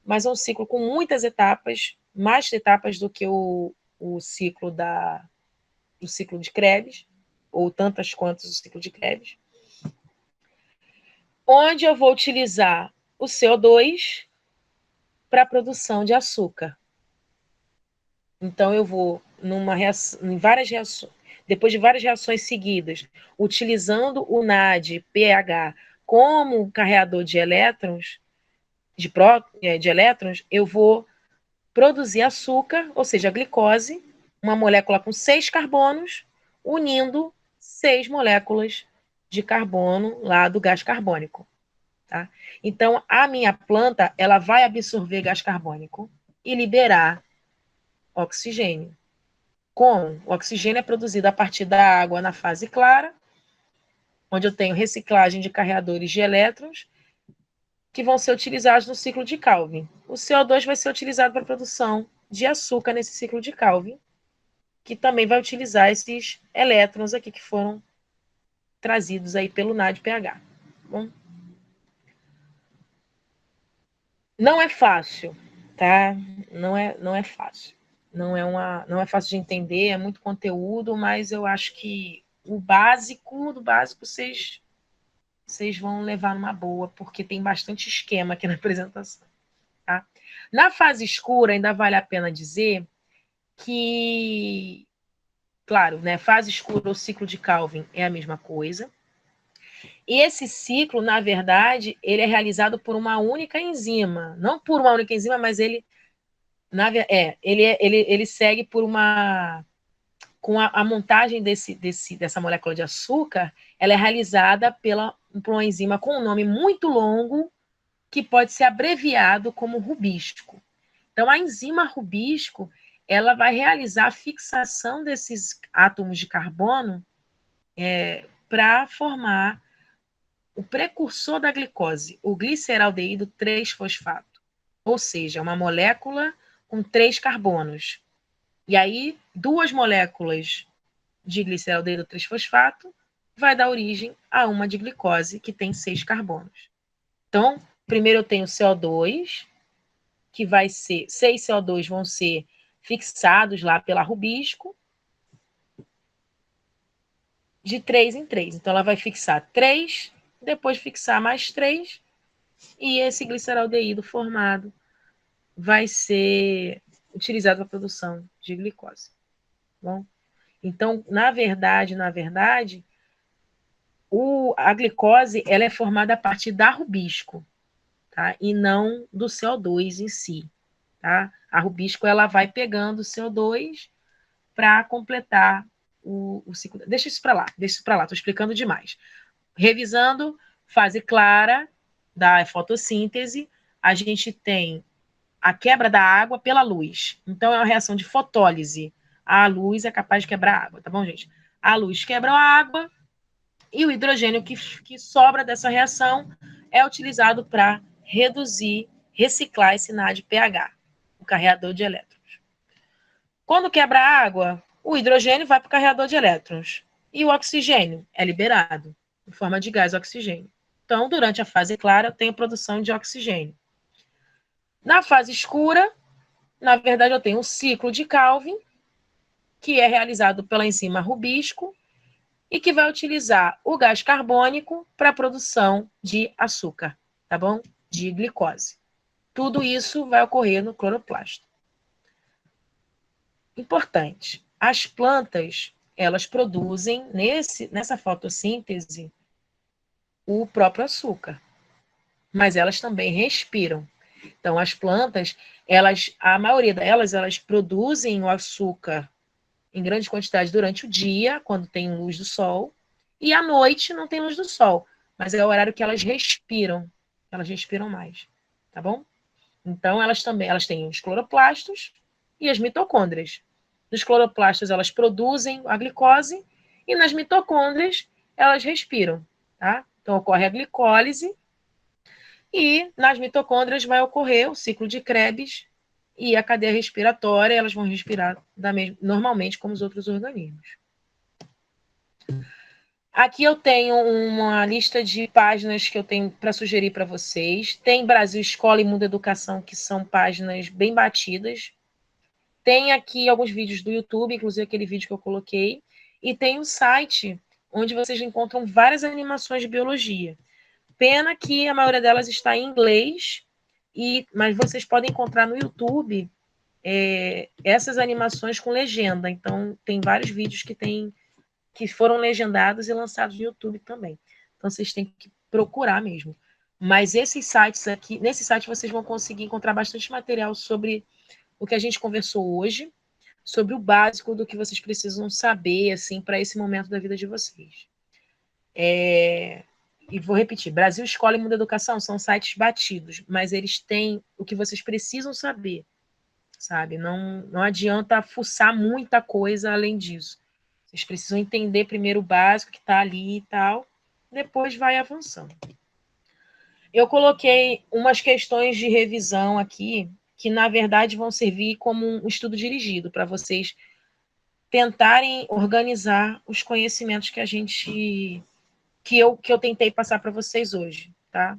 mas é um ciclo com muitas etapas, mais etapas do que o ciclo do ciclo de Krebs, ou tantas quantas o ciclo de Krebs, onde eu vou utilizar o CO2 para a produção de açúcar. Então, eu vou, depois de várias reações seguidas, utilizando o NADPH como carreador de elétrons, de elétrons, eu vou produzir açúcar, ou seja, a glicose, uma molécula com 6 carbonos, unindo 6 moléculas de carbono lá do gás carbônico. Tá? Então, a minha planta, ela vai absorver gás carbônico e liberar oxigênio. Como? O oxigênio é produzido a partir da água na fase clara, onde eu tenho reciclagem de carreadores de elétrons, que vão ser utilizados no ciclo de Calvin. O CO2 vai ser utilizado para a produção de açúcar nesse ciclo de Calvin, que também vai utilizar esses elétrons aqui que foram trazidos aí pelo NADPH. Bom, não é fácil, tá? Não é fácil. Não é fácil de entender, é muito conteúdo, mas eu acho que o básico do básico vocês vão levar numa boa, porque tem bastante esquema aqui na apresentação. Tá? Na fase escura, ainda vale a pena dizer que, claro, né, fase escura ou ciclo de Calvin é a mesma coisa. E esse ciclo, na verdade, ele é realizado por uma única enzima. Não por uma única enzima, mas ele segue por uma... Com a montagem dessa molécula de açúcar, ela é realizada por uma enzima com um nome muito longo, que pode ser abreviado como rubisco. Então, a enzima rubisco, ela vai realizar a fixação desses átomos de carbono para formar o precursor da glicose, o gliceraldeído 3-fosfato. Ou seja, uma molécula com 3 carbonos. E aí, 2 moléculas de gliceraldeído 3-fosfato vai dar origem a uma de glicose, que tem 6 carbonos. Então, primeiro eu tenho CO2, que vai ser, 6 CO2 vão ser fixados lá pela rubisco, de 3 em 3. Então, ela vai fixar 3, depois fixar mais 3, e esse gliceraldeído formado vai ser utilizado para a produção de glicose. Bom, então, na verdade, a glicose ela é formada a partir da rubisco, tá? E não do CO2 em si. Tá? A rubisco ela vai pegando o CO2 para completar o ciclo. Deixa isso para lá, estou explicando demais. Revisando, fase clara da fotossíntese, a gente tem a quebra da água pela luz. Então, é uma reação de fotólise. A luz é capaz de quebrar a água, tá bom, gente? A luz quebra a água e o hidrogênio que sobra dessa reação é utilizado para reduzir, reciclar esse NADPH, o carreador de elétrons. Quando quebra a água, o hidrogênio vai para o carreador de elétrons e o oxigênio é liberado em forma de gás oxigênio. Então, durante a fase clara, eu tenho produção de oxigênio. Na fase escura, na verdade, eu tenho um ciclo de Calvin, que é realizado pela enzima rubisco, e que vai utilizar o gás carbônico para a produção de açúcar, tá bom? De glicose. Tudo isso vai ocorrer no cloroplasto. Importante, as plantas, elas produzem nessa fotossíntese o próprio açúcar, mas elas também respiram. Então, as plantas, a maioria delas, elas produzem o açúcar em grande quantidade durante o dia, quando tem luz do sol, e à noite não tem luz do sol, mas é o horário que elas respiram mais, tá bom? Então, elas têm os cloroplastos e as mitocôndrias. Nos cloroplastos, elas produzem a glicose, e nas mitocôndrias, elas respiram, tá? Então, ocorre a glicólise, e nas mitocôndrias vai ocorrer o ciclo de Krebs e a cadeia respiratória, elas vão respirar normalmente como os outros organismos. Aqui eu tenho uma lista de páginas que eu tenho para sugerir para vocês. Tem Brasil Escola e Mundo Educação, que são páginas bem batidas. Tem aqui alguns vídeos do YouTube, inclusive aquele vídeo que eu coloquei. E tem um site onde vocês encontram várias animações de biologia. Pena que a maioria delas está em inglês, mas vocês podem encontrar no YouTube essas animações com legenda. Então, tem vários vídeos que foram legendados e lançados no YouTube também. Então, vocês têm que procurar mesmo. Mas esses sites aqui, nesse site vocês vão conseguir encontrar bastante material sobre o que a gente conversou hoje, sobre o básico do que vocês precisam saber, assim, para esse momento da vida de vocês. E vou repetir, Brasil Escola e Mundo Educação são sites batidos, mas eles têm o que vocês precisam saber, sabe? Não adianta fuçar muita coisa além disso. Vocês precisam entender primeiro o básico que está ali e tal, depois vai avançando. Eu coloquei umas questões de revisão aqui, que na verdade vão servir como um estudo dirigido, para vocês tentarem organizar os conhecimentos que eu tentei passar para vocês hoje, tá?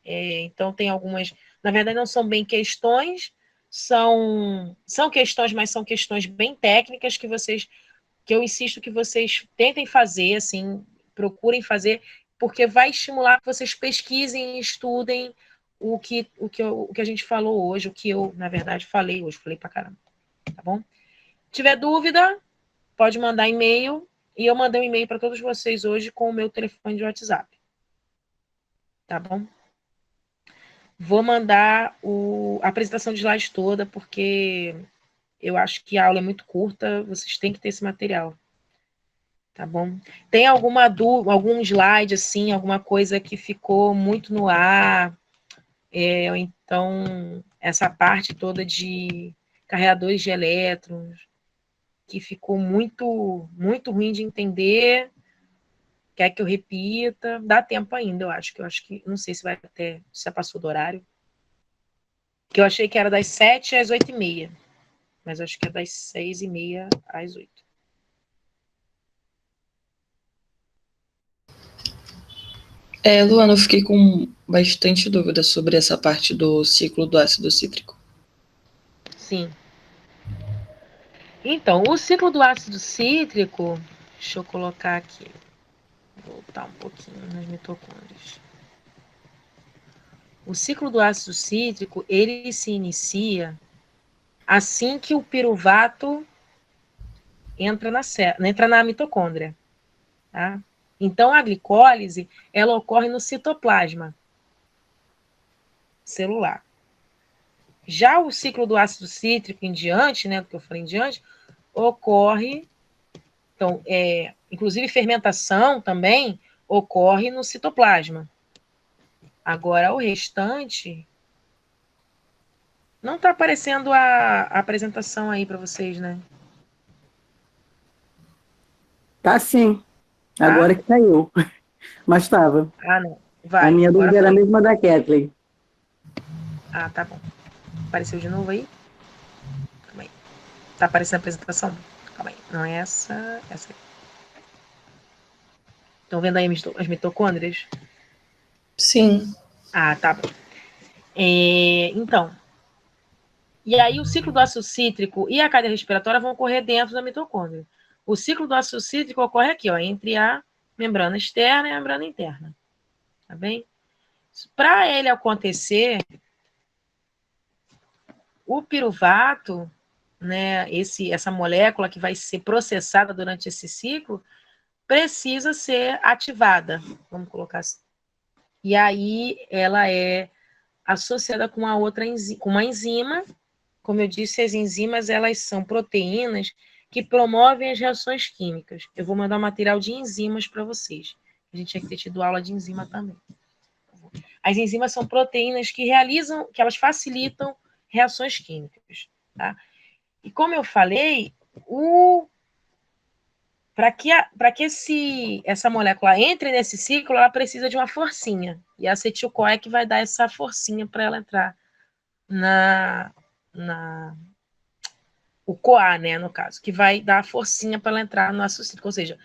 Então, tem algumas... Na verdade, não são bem questões, são questões, mas são questões bem técnicas que eu insisto que vocês tentem fazer, assim, procurem fazer, porque vai estimular que vocês pesquisem e estudem o que a gente falou hoje, o que eu, na verdade, falei hoje. Falei pra caramba, tá bom? Se tiver dúvida, pode mandar e-mail, e eu mandei um e-mail para todos vocês hoje com o meu telefone de WhatsApp. Tá bom? Vou mandar a apresentação de slides toda, porque eu acho que a aula é muito curta, vocês têm que ter esse material. Tá bom? Tem algum slide, assim, alguma coisa que ficou muito no ar, ou então essa parte toda de carregadores de elétrons, que ficou muito, muito ruim de entender, quer que eu repita? Dá tempo ainda, eu acho que, não sei se vai até, se já passou do horário, que eu achei que era das 7 às 8h30, mas acho que é das 6h30 às 8. Luana, eu fiquei com bastante dúvida sobre essa parte do ciclo do ácido cítrico. Sim. Então, o ciclo do ácido cítrico, deixa eu colocar aqui, voltar um pouquinho nas mitocôndrias. O ciclo do ácido cítrico, ele se inicia assim que o piruvato entra na mitocôndria, tá? Então, a glicólise, ela ocorre no citoplasma celular. Já o ciclo do ácido cítrico em diante, né, do que eu falei em diante, ocorre, então, inclusive fermentação também ocorre no citoplasma. Agora, o restante Não está aparecendo a apresentação aí para vocês, né? Tá sim. Tá? Agora que caiu. Mas estava. Ah, não. A Vai, minha agora dúvida era a foi. mesma da Kathleen. Ah, tá bom. Apareceu de novo aí? Calma aí. Tá aparecendo a apresentação? Calma aí. Não é essa. Essa aí. Estão vendo aí as mitocôndrias? Sim. Ah, tá bom. Então, e aí o ciclo do ácido cítrico e a cadeia respiratória vão ocorrer dentro da mitocôndria. O ciclo do ácido cítrico ocorre aqui, ó, entre a membrana externa e a membrana interna. Tá bem? Para ele acontecer, o piruvato, né, essa molécula que vai ser processada durante esse ciclo, precisa ser ativada, vamos colocar assim. E aí ela é associada com uma enzima. Como eu disse, as enzimas elas são proteínas que promovem as reações químicas. Eu vou mandar um material de enzimas para vocês. A gente tinha que ter tido aula de enzima também. As enzimas são proteínas que elas facilitam reações químicas. Tá? E como eu falei, para que essa molécula entre nesse ciclo, ela precisa de uma forcinha. E a acetil-CoA é que vai dar essa forcinha para ela entrar o CoA, né, no caso, que vai dar a forcinha para ela entrar no ácido cítrico. Ou seja,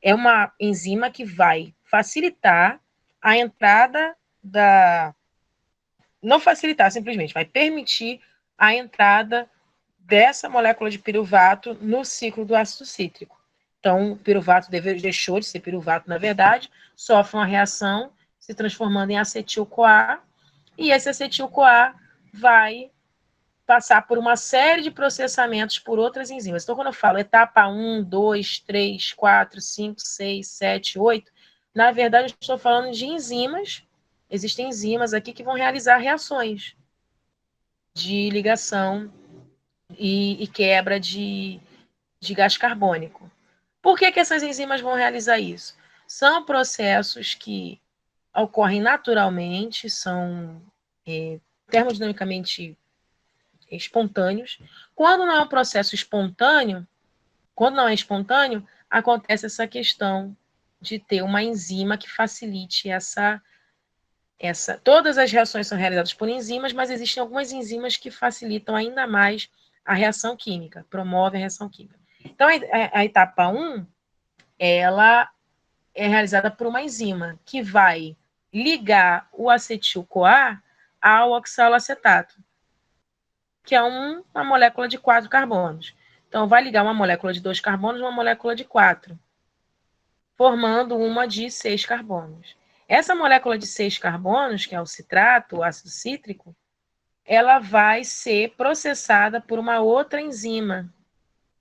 é uma enzima que vai facilitar a entrada da. Não facilitar, simplesmente, vai permitir a entrada dessa molécula de piruvato no ciclo do ácido cítrico. Então, o piruvato deixou de ser piruvato, na verdade, sofre uma reação, se transformando em acetil-CoA, e esse acetil-CoA vai passar por uma série de processamentos por outras enzimas. Então, quando eu falo etapa 1, 2, 3, 4, 5, 6, 7, 8, na verdade, eu estou falando de enzimas. Existem enzimas aqui que vão realizar reações de ligação e quebra de gás carbônico. Por que essas enzimas vão realizar isso? São processos que ocorrem naturalmente, são termodinamicamente espontâneos. Quando não é um processo espontâneo, acontece essa questão de ter uma enzima que facilite essa. Todas as reações são realizadas por enzimas, mas existem algumas enzimas que facilitam ainda mais a reação química, promovem a reação química. Então, a etapa 1, ela é realizada por uma enzima que vai ligar o acetil-CoA ao oxalacetato, que é uma molécula de 4 carbonos. Então, vai ligar uma molécula de 2 carbonos a uma molécula de 4, formando uma de 6 carbonos. Essa molécula de 6 carbonos, que é o citrato, o ácido cítrico, ela vai ser processada por uma outra enzima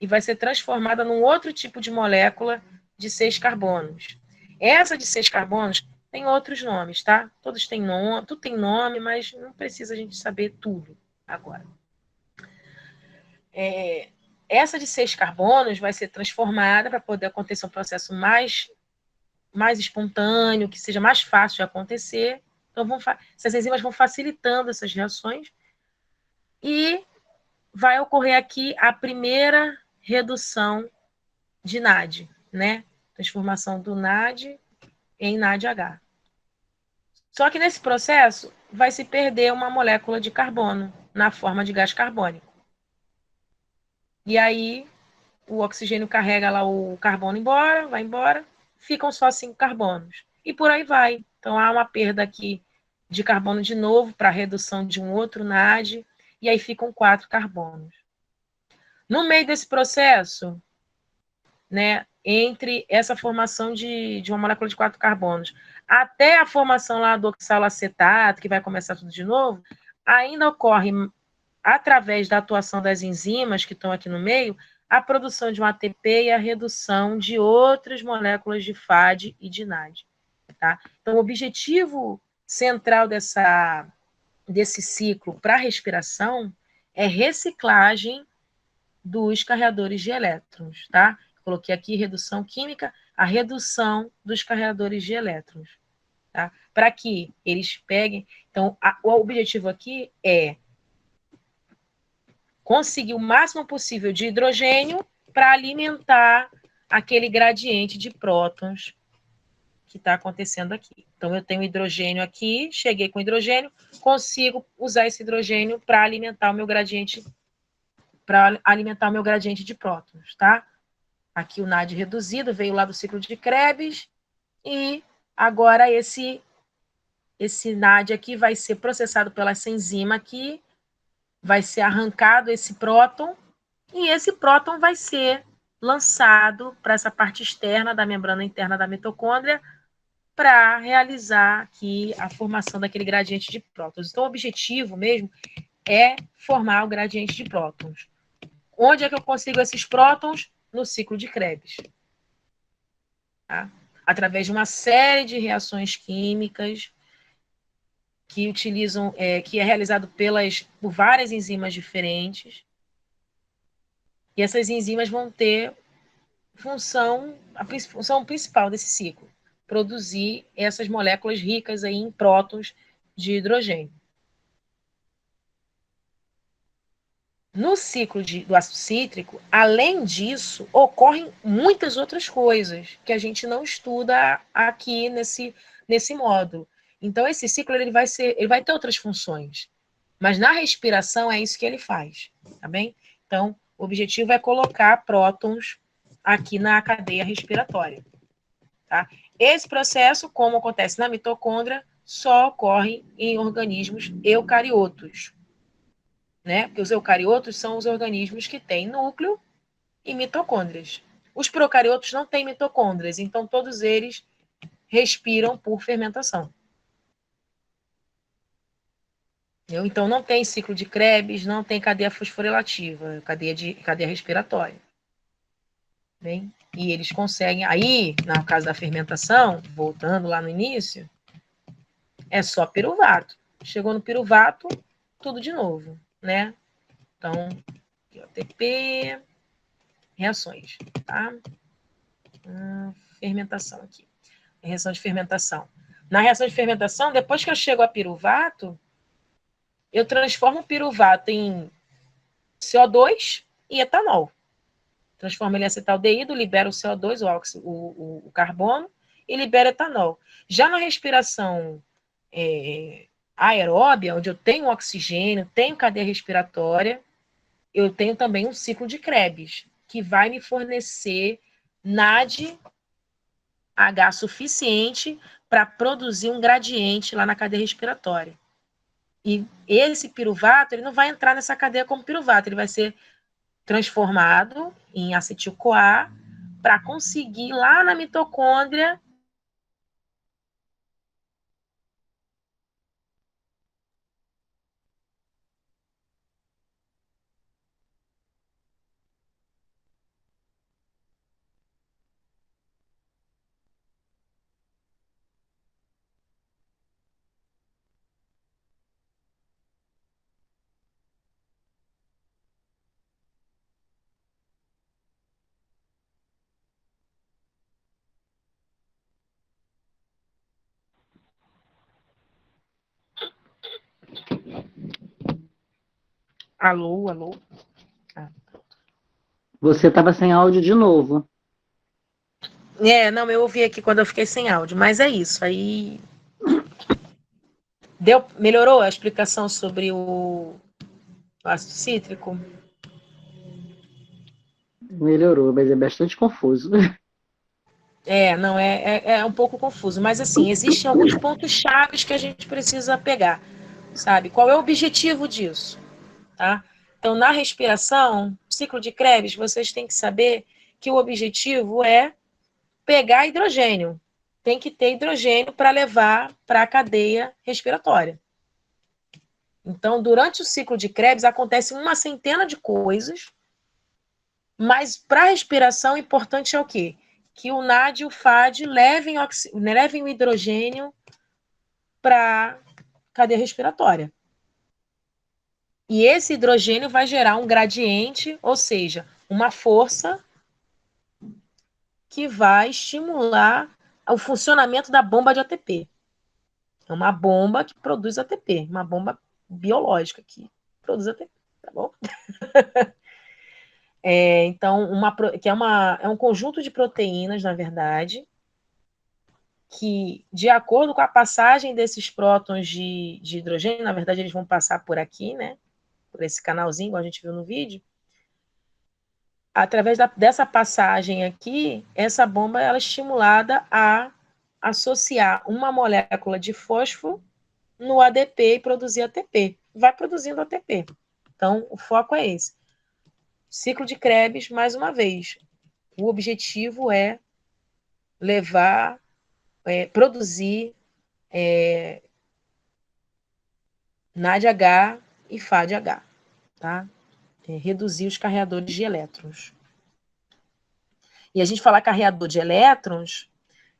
e vai ser transformada num outro tipo de molécula de 6 carbonos. Essa de 6 carbonos tem outros nomes, tá? Todos têm nome, tudo tem nome, mas não precisa a gente saber tudo agora. Essa de 6 carbonos vai ser transformada para poder acontecer um processo mais espontâneo, que seja mais fácil de acontecer. Então, essas enzimas vão facilitando essas reações e vai ocorrer aqui a primeira redução de NAD, né? Transformação do NAD em NADH. Só que nesse processo vai se perder uma molécula de carbono na forma de gás carbônico. E aí o oxigênio carrega lá o carbono embora, vai embora, ficam só 5 carbonos. E por aí vai. Então há uma perda aqui de carbono de novo para redução de um outro NAD, e aí ficam 4 carbonos. No meio desse processo, né, entre essa formação de uma molécula de 4 carbonos até a formação lá do oxalacetato, que vai começar tudo de novo, ainda ocorre, através da atuação das enzimas que estão aqui no meio, a produção de um ATP e a redução de outras moléculas de FAD e de NAD. Tá? Então, o objetivo central desse ciclo para a respiração é reciclagem dos carreadores de elétrons. Tá? Coloquei aqui redução química, a redução dos carreadores de elétrons. Tá? Para que eles peguem. Então, o objetivo aqui é conseguir o máximo possível de hidrogênio para alimentar aquele gradiente de prótons que está acontecendo aqui. Então, eu tenho hidrogênio aqui, cheguei com hidrogênio, consigo usar esse hidrogênio para alimentar o meu gradiente de prótons, tá? Aqui o NAD reduzido veio lá do ciclo de Krebs e agora esse NAD aqui vai ser processado pela essa enzima aqui, vai ser arrancado esse próton e esse próton vai ser lançado para essa parte externa da membrana interna da mitocôndria para realizar aqui a formação daquele gradiente de prótons. Então, o objetivo mesmo é formar o gradiente de prótons. Onde é que eu consigo esses prótons? No ciclo de Krebs. Tá? Através de uma série de reações químicas que utilizam, que é realizado por várias enzimas diferentes. E essas enzimas vão ter a função principal desse ciclo, produzir essas moléculas ricas aí em prótons de hidrogênio. No ciclo do ácido cítrico, além disso, ocorrem muitas outras coisas que a gente não estuda aqui nesse módulo. Então, esse ciclo ele vai ter outras funções, mas na respiração é isso que ele faz, tá bem? Então, o objetivo é colocar prótons aqui na cadeia respiratória. Tá? Esse processo, como acontece na mitocôndria, só ocorre em organismos eucariotos. Né? Porque os eucariotos são os organismos que têm núcleo e mitocôndrias. Os procariotos não têm mitocôndrias, então todos eles respiram por fermentação. Então não tem ciclo de Krebs, não tem cadeia fosforilativa, cadeia respiratória. Bem? E eles conseguem, aí, no caso da fermentação, voltando lá no início, é só piruvato. Chegou no piruvato, tudo de novo, né? Então, ATP, reações, tá? Fermentação aqui. Reação de fermentação. Na reação de fermentação, depois que eu chego a piruvato, eu transformo o piruvato em CO2 e etanol. Transforma ele em acetaldeído, libera o CO2, o carbono, e libera etanol. Já na respiração aeróbia, onde eu tenho oxigênio, tenho cadeia respiratória, eu tenho também um ciclo de Krebs, que vai me fornecer NADH suficiente para produzir um gradiente lá na cadeia respiratória. E esse piruvato, ele não vai entrar nessa cadeia como piruvato, ele vai ser transformado em acetil-CoA para conseguir lá na mitocôndria Alô? Você estava sem áudio de novo. Não, eu ouvi aqui quando eu fiquei sem áudio, mas é isso. Aí melhorou a explicação sobre o ácido cítrico? Melhorou, mas é bastante confuso. Não, é um pouco confuso, mas assim, existem alguns pontos chaves que a gente precisa pegar, sabe? Qual é o objetivo disso, tá? Então, na respiração, ciclo de Krebs, vocês têm que saber que o objetivo é pegar hidrogênio. Tem que ter hidrogênio para levar para a cadeia respiratória. Então, durante o ciclo de Krebs, acontece uma centena de coisas, mas para a respiração, o importante é o quê? Que o NAD e o FAD levem o hidrogênio para a cadeia respiratória. E esse hidrogênio vai gerar um gradiente, ou seja, uma força que vai estimular o funcionamento da bomba de ATP. É uma bomba que produz ATP, uma bomba biológica que produz ATP. tá bom? Então, é um conjunto de proteínas, na verdade, que, de acordo com a passagem desses prótons de hidrogênio, na verdade, eles vão passar por aqui, né? Por esse canalzinho, igual a gente viu no vídeo. Através dessa passagem aqui, essa bomba ela é estimulada a associar uma molécula de fósforo no ADP e produzir ATP. Vai produzindo ATP. Então, o foco é esse. Ciclo de Krebs, mais uma vez. O objetivo é produzir NADH e FADH, tá? Reduzir os carreadores de elétrons. E a gente falar carreador de elétrons,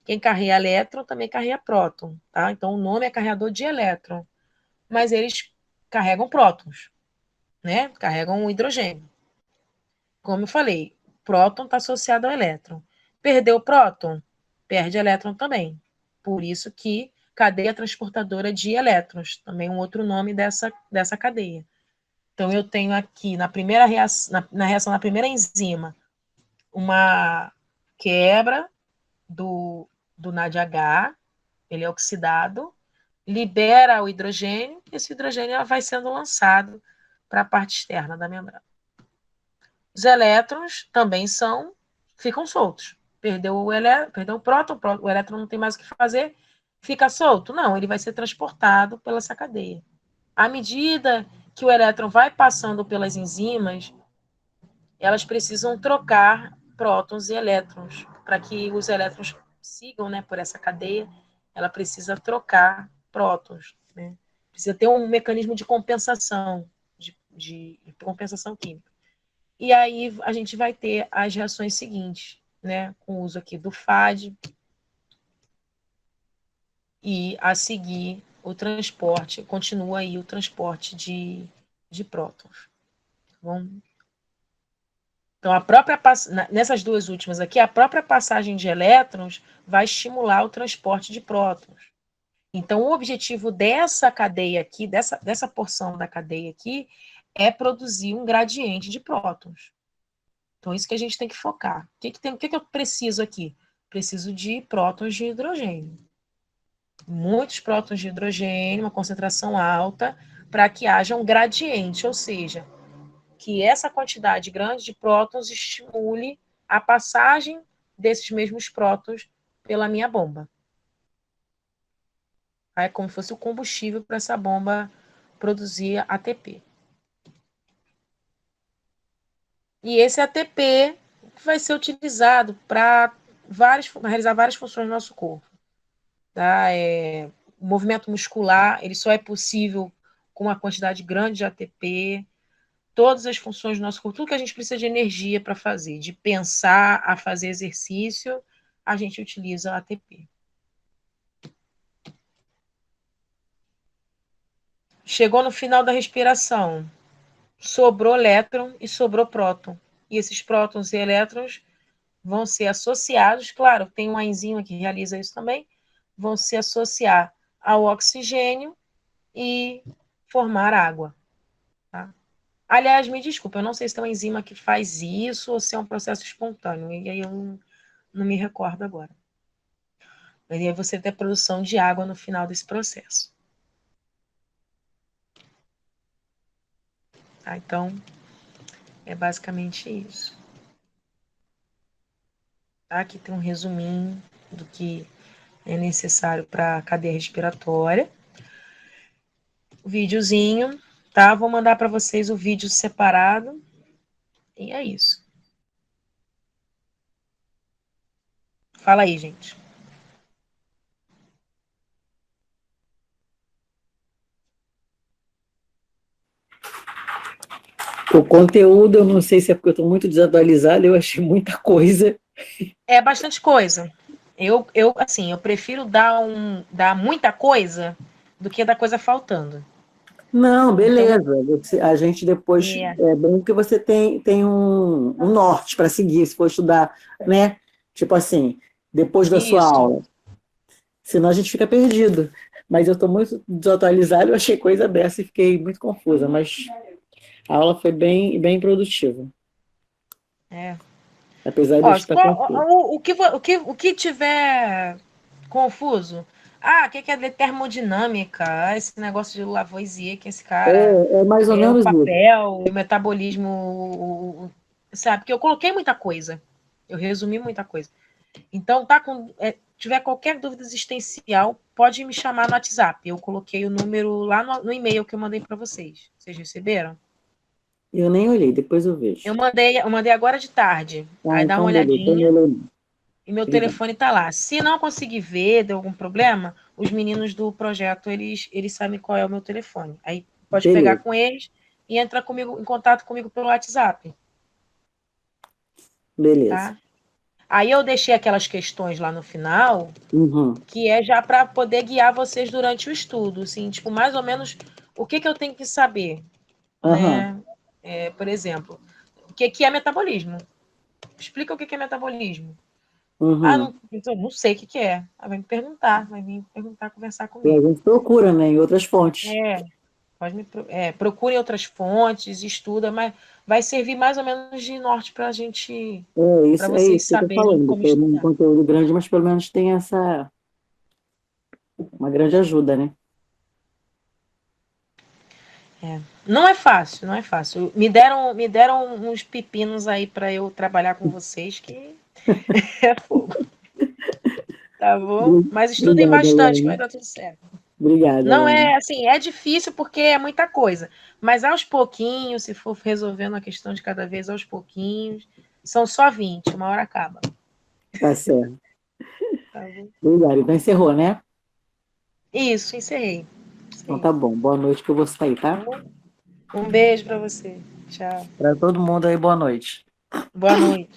quem carrega elétron também carrega próton, tá? Então, o nome é carreador de elétron, mas eles carregam prótons, né? Carregam o hidrogênio. Como eu falei, próton está associado ao elétron. Perdeu o próton, perde elétron também. Por isso que cadeia transportadora de elétrons, também um outro nome dessa cadeia. Então, eu tenho aqui, na reação da primeira enzima, uma quebra do NADH, ele é oxidado, libera o hidrogênio, e esse hidrogênio vai sendo lançado para a parte externa da membrana. Os elétrons também ficam soltos. Perdeu o próton, o elétron não tem mais o que fazer, fica solto? Não, ele vai ser transportado pela essa cadeia. À medida que o elétron vai passando pelas enzimas, elas precisam trocar prótons e elétrons. Para que os elétrons sigam, né, por essa cadeia, ela precisa trocar prótons. Né? Precisa ter um mecanismo de compensação, de compensação química. E aí a gente vai ter as reações seguintes, né, com o uso aqui do FAD, e a seguir o transporte, continua aí o transporte de prótons. Tá bom? Então, nessas duas últimas aqui, a própria passagem de elétrons vai estimular o transporte de prótons. Então, o objetivo dessa cadeia aqui, dessa porção da cadeia aqui, é produzir um gradiente de prótons. Então, isso que a gente tem que focar. O que eu preciso aqui? Preciso de prótons de hidrogênio. Muitos prótons de hidrogênio, uma concentração alta, para que haja um gradiente, ou seja, que essa quantidade grande de prótons estimule a passagem desses mesmos prótons pela minha bomba. É como se fosse o combustível para essa bomba produzir ATP. E esse ATP vai ser utilizado para realizar várias funções no nosso corpo. Tá? O movimento muscular ele só é possível com uma quantidade grande de ATP. Todas as funções do nosso corpo, tudo que a gente precisa de energia para fazer, de pensar a fazer exercício, a gente utiliza ATP. Chegou no final da respiração, sobrou elétron e sobrou próton. E esses prótons e elétrons vão ser associados, claro, tem uma enzima que realiza isso também, vão se associar ao oxigênio e formar água. Tá? Aliás, me desculpa, eu não sei se tem uma enzima que faz isso ou se é um processo espontâneo, e aí eu não me recordo agora. E aí você tem a produção de água no final desse processo. Tá? Então, é basicamente isso. Tá? Aqui tem um resuminho do que é necessário para a cadeia respiratória. O videozinho, tá? Vou mandar para vocês o vídeo separado. E é isso. Fala aí, gente. O conteúdo, eu não sei se é porque eu estou muito desatualizada, eu achei muita coisa. É bastante coisa. Assim, eu prefiro dar muita coisa do que dar coisa faltando. Não, beleza. A gente depois. É bom que você tem um norte para seguir, se for estudar, né? Tipo assim, depois da sua aula. Senão a gente fica perdido. Mas eu estou muito desatualizado, eu achei coisa dessa e fiquei muito confusa. Mas A aula foi bem produtiva. É. Apesar de eu estar confuso. O que tiver confuso, o que é termodinâmica? Esse negócio de Lavoisier, que esse cara É mais ou o menos isso. papel, o metabolismo, sabe? Porque eu coloquei muita coisa, eu resumi muita coisa. Então, tiver qualquer dúvida existencial, pode me chamar no WhatsApp. Eu coloquei o número lá no e-mail que eu mandei para vocês. Vocês receberam? Eu nem olhei, depois eu vejo. Eu mandei agora de tarde. Aí dá uma Então, beleza. Então, olhadinha. E meu Obrigado. telefone está lá. Se não conseguir ver, deu algum problema, os meninos do projeto, eles sabem qual é o meu telefone. Aí pode pegar Beleza. com eles e entrar em contato comigo pelo WhatsApp, Beleza. tá? Aí eu deixei aquelas questões lá no final, Uhum. que é já para poder guiar vocês durante o estudo, assim, tipo, mais ou menos o que eu tenho que saber, Aham. né? Por exemplo, o que é metabolismo? Explica o que é metabolismo. Uhum. Não sei o que é. Vai me perguntar, conversar E a comigo. gente procura, né, em outras fontes. Procure outras fontes, estuda, mas vai servir mais ou menos de norte para para É vocês isso que eu tô saberem falando. como Foi um estudar. conteúdo grande, mas pelo menos tem uma grande ajuda, né? Não é fácil, não é fácil. Me deram uns pepinos aí para eu trabalhar com vocês, que é fogo, tá bom? Mas estudem Obrigado, bastante, que vai Alane. dar tudo certo. Obrigado, Não Alane. é assim, é difícil porque é muita coisa, mas aos pouquinhos, se for resolvendo a questão de cada vez aos pouquinhos, são só 20, uma hora acaba. Tá certo. Tá bom? Obrigado. Então encerrou, né? Isso, encerrei. Então tá bom. Boa noite que eu vou sair, tá? Um beijo para você. Tchau. Para todo mundo aí, boa noite. Boa noite.